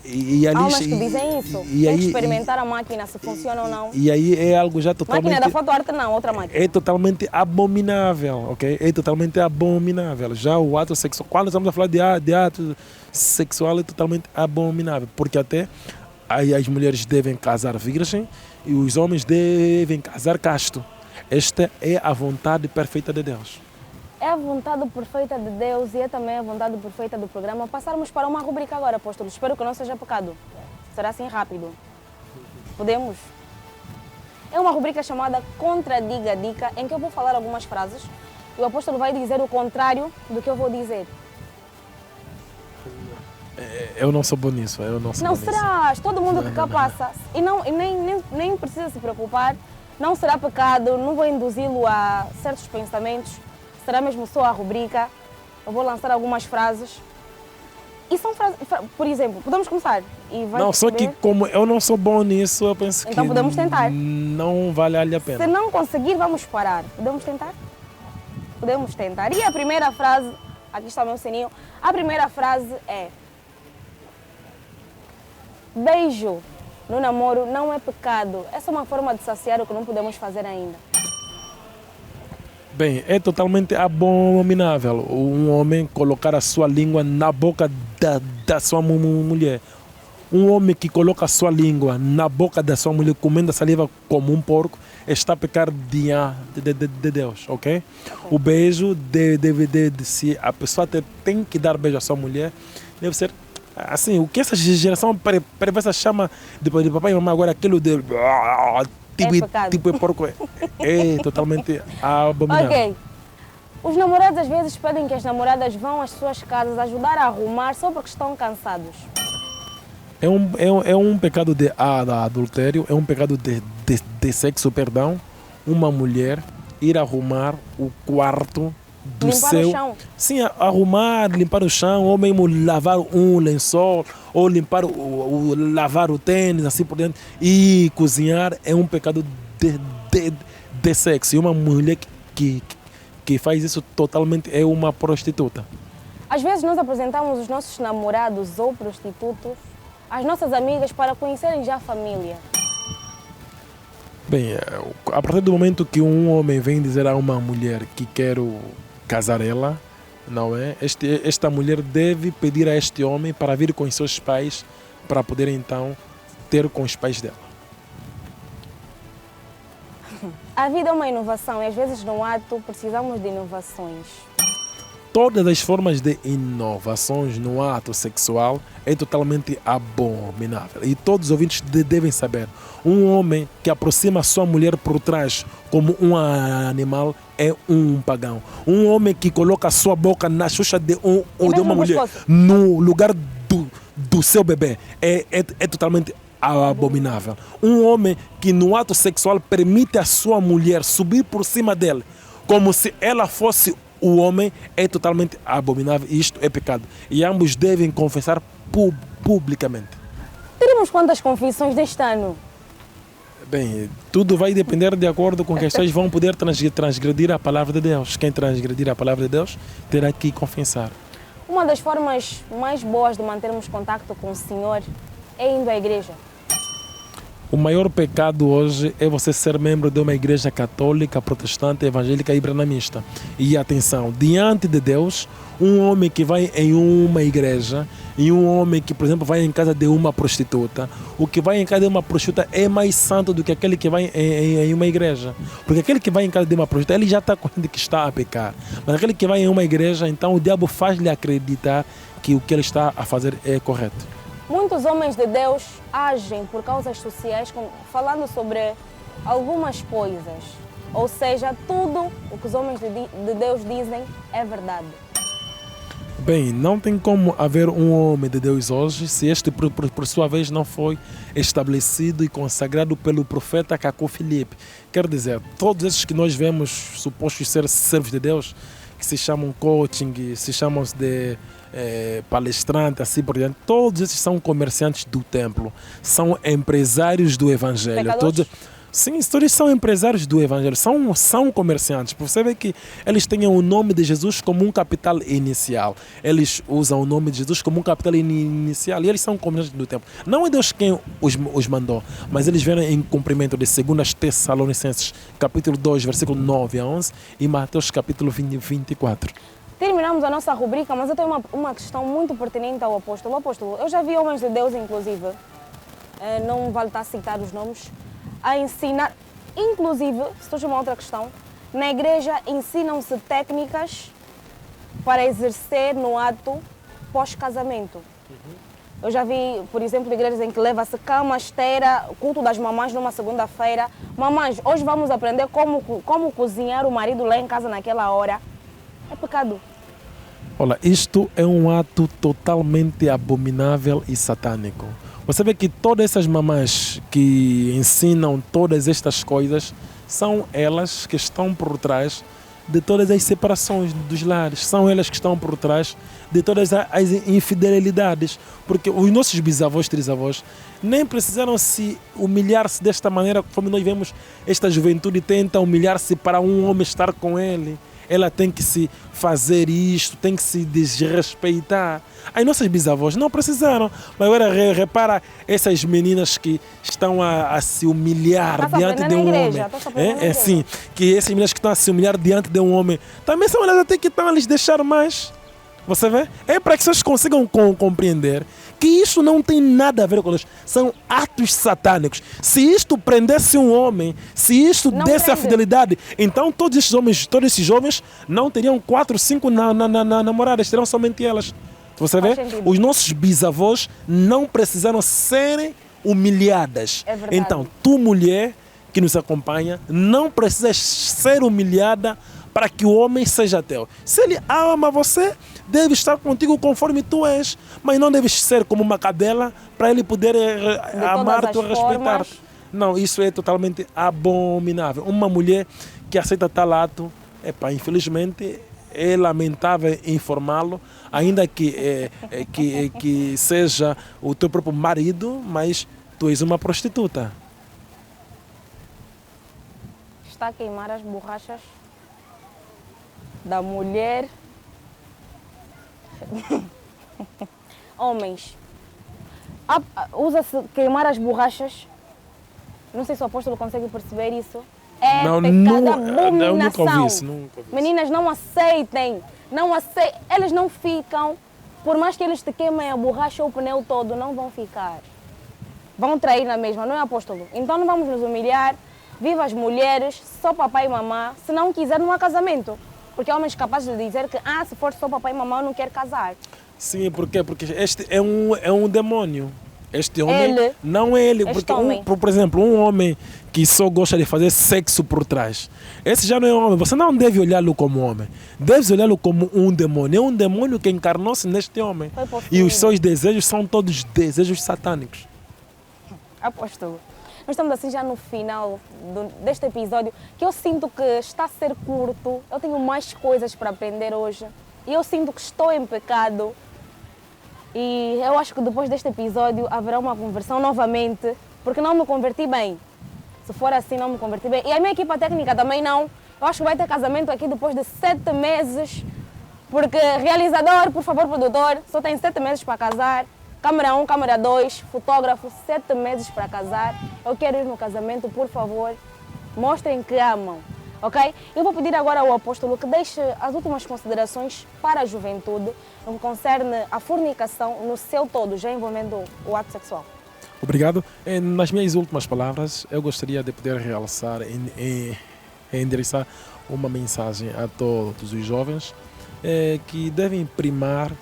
E ali, Há umas que dizem isso. e Tem aí, que experimentar a máquina, se funciona ou não. E aí é algo já totalmente... Máquina da fotoarte não, outra máquina. É totalmente abominável, ok? É totalmente abominável. Já o ato sexual, quando estamos a falar de ato sexual, é totalmente abominável. Porque até aí as mulheres devem casar virgem e os homens devem casar casto. Esta é a vontade perfeita de Deus. É a vontade perfeita de Deus e é também a vontade perfeita do programa. Passarmos para uma rubrica agora, apóstolo. Espero que não seja pecado. Será assim rápido. Podemos? É uma rubrica chamada Contradiga a Dica, em que eu vou falar algumas frases e o apóstolo vai dizer o contrário do que eu vou dizer. Eu não sou bom nisso. Não serás. Todo mundo que cá passa. E nem precisa se preocupar. Não será pecado. Não vou induzi-lo a certos pensamentos. Será mesmo só a rubrica. Eu vou lançar algumas frases. E são frases... Por exemplo, podemos começar? Só que como eu não sou bom nisso, eu penso que... Então podemos tentar. Não vale a pena. Se não conseguir, vamos parar. Podemos tentar? Podemos tentar. E a primeira frase... Aqui está o meu sininho. A primeira frase é... Beijo no namoro não é pecado. Essa é uma forma de saciar o que não podemos fazer ainda. Bem, é totalmente abominável um homem colocar a sua língua na boca da sua mulher. Um homem que coloca a sua língua na boca da sua mulher, comendo a saliva como um porco, está a pecar diante de Deus, ok? O beijo se a pessoa tem que dar beijo à sua mulher, deve ser assim, o que essa geração perversa chama de papai e mamãe agora, aquilo de... Tipo de porco, é totalmente abominável. Ok. Os namorados às vezes pedem que as namoradas vão às suas casas ajudar a arrumar só porque estão cansados. É um pecado de adultério, é um pecado de sexo, perdão. Uma mulher ir arrumar o quarto do limpar seu... o chão. Sim, arrumar, limpar o chão, ou mesmo lavar um lençol, ou limpar lavar o tênis, assim por dentro. E cozinhar é um pecado de sexo. E uma mulher que faz isso totalmente é uma prostituta. Às vezes nós apresentamos os nossos namorados ou prostitutos às nossas amigas para conhecerem já a família. Bem, a partir do momento que um homem vem dizer a uma mulher que quer casar ela, não é? Esta mulher deve pedir a este homem para vir com os seus pais para poder então ter com os pais dela. A vida é uma inovação e às vezes no ato precisamos de inovações. Todas as formas de inovações no ato sexual é totalmente abominável. E todos os ouvintes devem saber. Um homem que aproxima a sua mulher por trás como um animal é um pagão. Um homem que coloca a sua boca na xuxa de uma mulher no lugar do seu bebê é totalmente abominável. Um homem que no ato sexual permite a sua mulher subir por cima dele como se ela fosse o homem é totalmente abominável e isto é pecado. E ambos devem confessar publicamente. Teremos quantas confissões deste ano? Bem, tudo vai depender de acordo com que as pessoas vão poder transgredir a palavra de Deus. Quem transgredir a palavra de Deus terá que confessar. Uma das formas mais boas de mantermos contato com o Senhor é indo à igreja. O maior pecado hoje é você ser membro de uma igreja católica, protestante, evangélica e branamista. E atenção, diante de Deus, um homem que vai em uma igreja e um homem que, por exemplo, vai em casa de uma prostituta, o que vai em casa de uma prostituta é mais santo do que aquele que vai em uma igreja. Porque aquele que vai em casa de uma prostituta, ele já está consciente que está a pecar. Mas aquele que vai em uma igreja, então o diabo faz-lhe acreditar que o que ele está a fazer é correto. Muitos homens de Deus agem por causas sociais, falando sobre algumas coisas. Ou seja, tudo o que os homens de Deus dizem é verdade. Bem, não tem como haver um homem de Deus hoje se este, por sua vez, não foi estabelecido e consagrado pelo profeta Cacó Filipe. Quer dizer, todos esses que nós vemos supostos ser servos de Deus, que se chamam coaching, se chamam de palestrante, assim por diante, todos esses são comerciantes do templo, são empresários do evangelho. Todos, sim, todos são empresários do evangelho, são comerciantes. Você vê que eles têm o nome de Jesus como um capital inicial. Eles usam o nome de Jesus como um capital inicial e eles são comerciantes do templo. Não é Deus quem os mandou, mas eles vêm em cumprimento de 2 Tessalonicenses, capítulo 2, versículo 9 a 11 e Mateus, capítulo 24. Terminamos a nossa rubrica, mas eu tenho uma questão muito pertinente ao apóstolo. Apóstolo, eu já vi homens de Deus, inclusive, não vale estar a citar os nomes, a ensinar, inclusive, se surge uma outra questão, na igreja ensinam-se técnicas para exercer no ato pós-casamento. Eu já vi, por exemplo, igrejas em que leva-se cama, esteira, culto das mamães numa segunda-feira. Mamães, hoje vamos aprender como cozinhar o marido lá em casa naquela hora. É pecado. Olha, isto é um ato totalmente abominável e satânico. Você vê que todas essas mamães que ensinam todas estas coisas são elas que estão por trás de todas as separações dos lares. São elas que estão por trás de todas as infidelidades. Porque os nossos bisavós, trisavós, nem precisaram se humilhar-se desta maneira, como nós vemos esta juventude tenta humilhar-se para um homem estar com ele. Ela tem que se fazer isto, tem que se desrespeitar. As nossas bisavós não precisaram. Mas agora repara essas meninas que estão a se humilhar diante de um homem. Sim, que essas meninas que estão a se humilhar diante de um homem, também são elas até que estão a lhes deixar mais. Você vê? É para que vocês consigam compreender que isso não tem nada a ver com Deus. São atos satânicos. Se isto prendesse um homem, se isto não desse prende a fidelidade, então todos esses jovens não teriam 4, 5 namoradas, teriam somente elas. Você vê? Os nossos bisavós não precisaram serem humilhadas. É verdade. Então, tu, mulher que nos acompanha, não precisas ser humilhada para que o homem seja teu. Se ele ama você, deve estar contigo conforme tu és, mas não deves ser como uma cadela para ele poder amar-te ou respeitar-te. Não, isso é totalmente abominável. Uma mulher que aceita tal ato, infelizmente, é lamentável informá-lo, ainda que seja o teu próprio marido, mas tu és uma prostituta. Está a queimar as borrachas da mulher. Homens, usa-se queimar as borrachas. Não sei se o apóstolo consegue perceber isso. É pecado, abominação. Nunca ouvi isso. Meninas, não aceitem. Eles não ficam. Por mais que eles te queimem a borracha ou o pneu todo, não vão ficar. Vão trair na mesma, não é, apóstolo? Então não vamos nos humilhar. Viva as mulheres, só papai e mamã. Se não quiser, não há casamento. Porque há homens capazes de dizer que se for só papai e mamãe, eu não quero casar. Sim, por quê? Porque este é um demônio. Este homem não é ele. Porque por exemplo, um homem que só gosta de fazer sexo por trás, esse já não é homem. Você não deve olhá-lo como homem. Deve olhá-lo como um demônio. É um demônio que encarnou-se neste homem. E os seus desejos são todos desejos satânicos. Apóstolo, nós estamos assim já no final deste episódio, que eu sinto que está a ser curto. Eu tenho mais coisas para aprender hoje. E eu sinto que estou em pecado. E eu acho que depois deste episódio haverá uma conversão novamente, porque não me converti bem. Se for assim, não me converti bem. E a minha equipa técnica também não. Eu acho que vai ter casamento aqui depois de 7 meses, porque realizador, por favor, produtor, só tem 7 meses para casar. Câmera 1, câmera 2, fotógrafo, 7 meses para casar. Eu quero ir no casamento, por favor, mostrem que amam, ok? Eu vou pedir agora ao apóstolo que deixe as últimas considerações para a juventude no que concerne a fornicação no seu todo, já envolvendo o ato sexual. Obrigado. Nas minhas últimas palavras, eu gostaria de poder realçar e endereçar uma mensagem a todos os jovens que devem primar,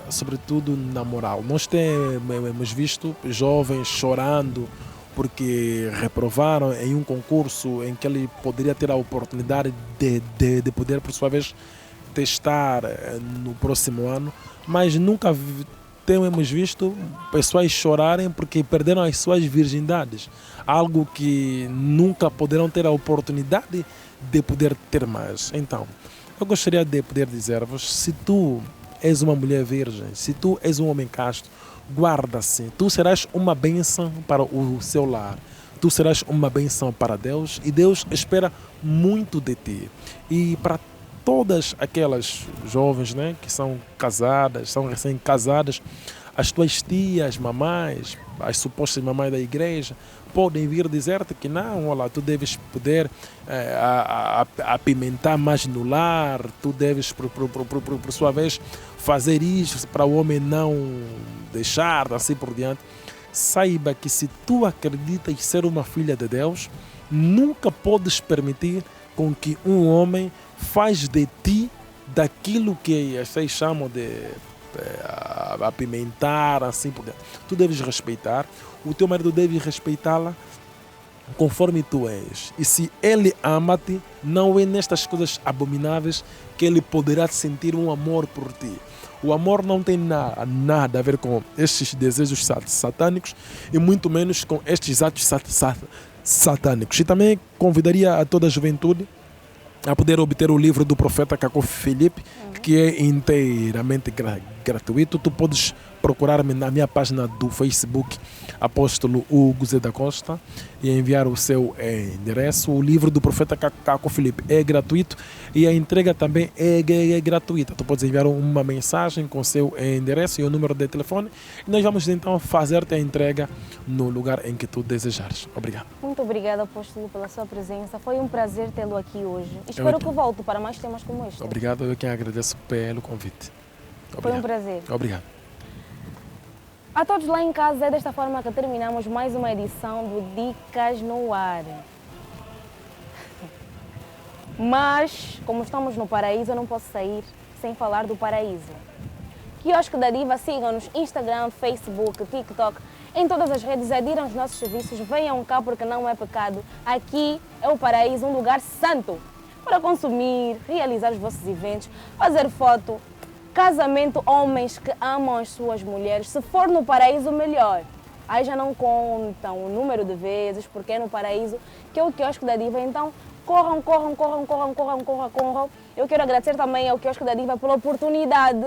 sobretudo na moral. Nós temos visto jovens chorando porque reprovaram em um concurso em que ele poderia ter a oportunidade de poder, por sua vez, testar no próximo ano, mas nunca temos visto pessoas chorarem porque perderam as suas virgindades, algo que nunca poderão ter a oportunidade de poder ter mais. Então, eu gostaria de poder dizer-vos, se tu és uma mulher virgem, se tu és um homem casto, guarda-se, tu serás uma bênção para o seu lar, tu serás uma bênção para Deus e Deus espera muito de ti. E para todas aquelas jovens, né, que são casadas, são recém-casadas, as tuas tias, mamães, as supostas mamães da igreja, podem vir dizer-te que não, olha, tu deves poder apimentar mais no lar, tu deves, por sua vez, fazer isso para o homem não deixar, assim por diante. Saiba que se tu acreditas ser uma filha de Deus, nunca podes permitir com que um homem faz de ti daquilo que vocês chamam de apimentar, assim por diante. Tu deves respeitar, o teu marido deve respeitá-la conforme tu és. E se ele ama-te, não é nestas coisas abomináveis que ele poderá sentir um amor por ti. O amor não tem nada a ver com estes desejos satânicos e muito menos com estes atos satânicos. E também convidaria a toda a juventude a poder obter o livro do profeta Caco Filipe, que é inteiramente gratuito. Tu podes procurar-me na minha página do Facebook, Apóstolo Hugo Zé da Costa, e enviar o seu endereço. O livro do profeta Caco Filipe é gratuito e a entrega também é gratuita. Tu podes enviar uma mensagem com o seu endereço e o número de telefone e nós vamos então fazer-te a entrega no lugar em que tu desejares. Obrigado. Muito obrigada, apóstolo, pela sua presença. Foi um prazer tê-lo aqui hoje. Espero que volte para mais temas como este. Obrigado, eu quem agradeço pelo convite. Obrigado. Foi um prazer. Obrigado. A todos lá em casa, é desta forma que terminamos mais uma edição do Dicas no Ar. Mas, como estamos no paraíso, eu não posso sair sem falar do paraíso. Quiosque da Diva, sigam-nos Instagram, Facebook, TikTok, em todas as redes, adiram os nossos serviços, venham cá porque não é pecado. Aqui é o paraíso, um lugar santo para consumir, realizar os vossos eventos, fazer foto, casamento, homens que amam as suas mulheres. Se for no paraíso, melhor. Aí já não contam o número de vezes, porque é no paraíso que é o Quiosque da Diva. Então, corram. Eu quero agradecer também ao Quiosque da Diva pela oportunidade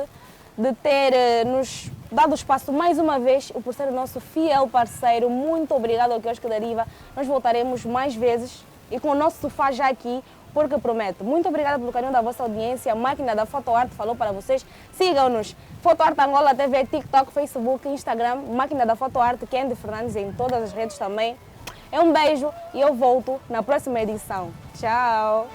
de ter nos dado espaço mais uma vez e por ser o nosso fiel parceiro. Muito obrigado ao Quiosque da Diva. Nós voltaremos mais vezes e com o nosso sofá já aqui, porque prometo. Muito obrigada pelo carinho da vossa audiência. A máquina da Fotoarte falou para vocês. Sigam-nos. Fotoarte Angola TV, TikTok, Facebook, Instagram. Máquina da Fotoarte, Kendi Fernandes em todas as redes também. É um beijo e eu volto na próxima edição. Tchau!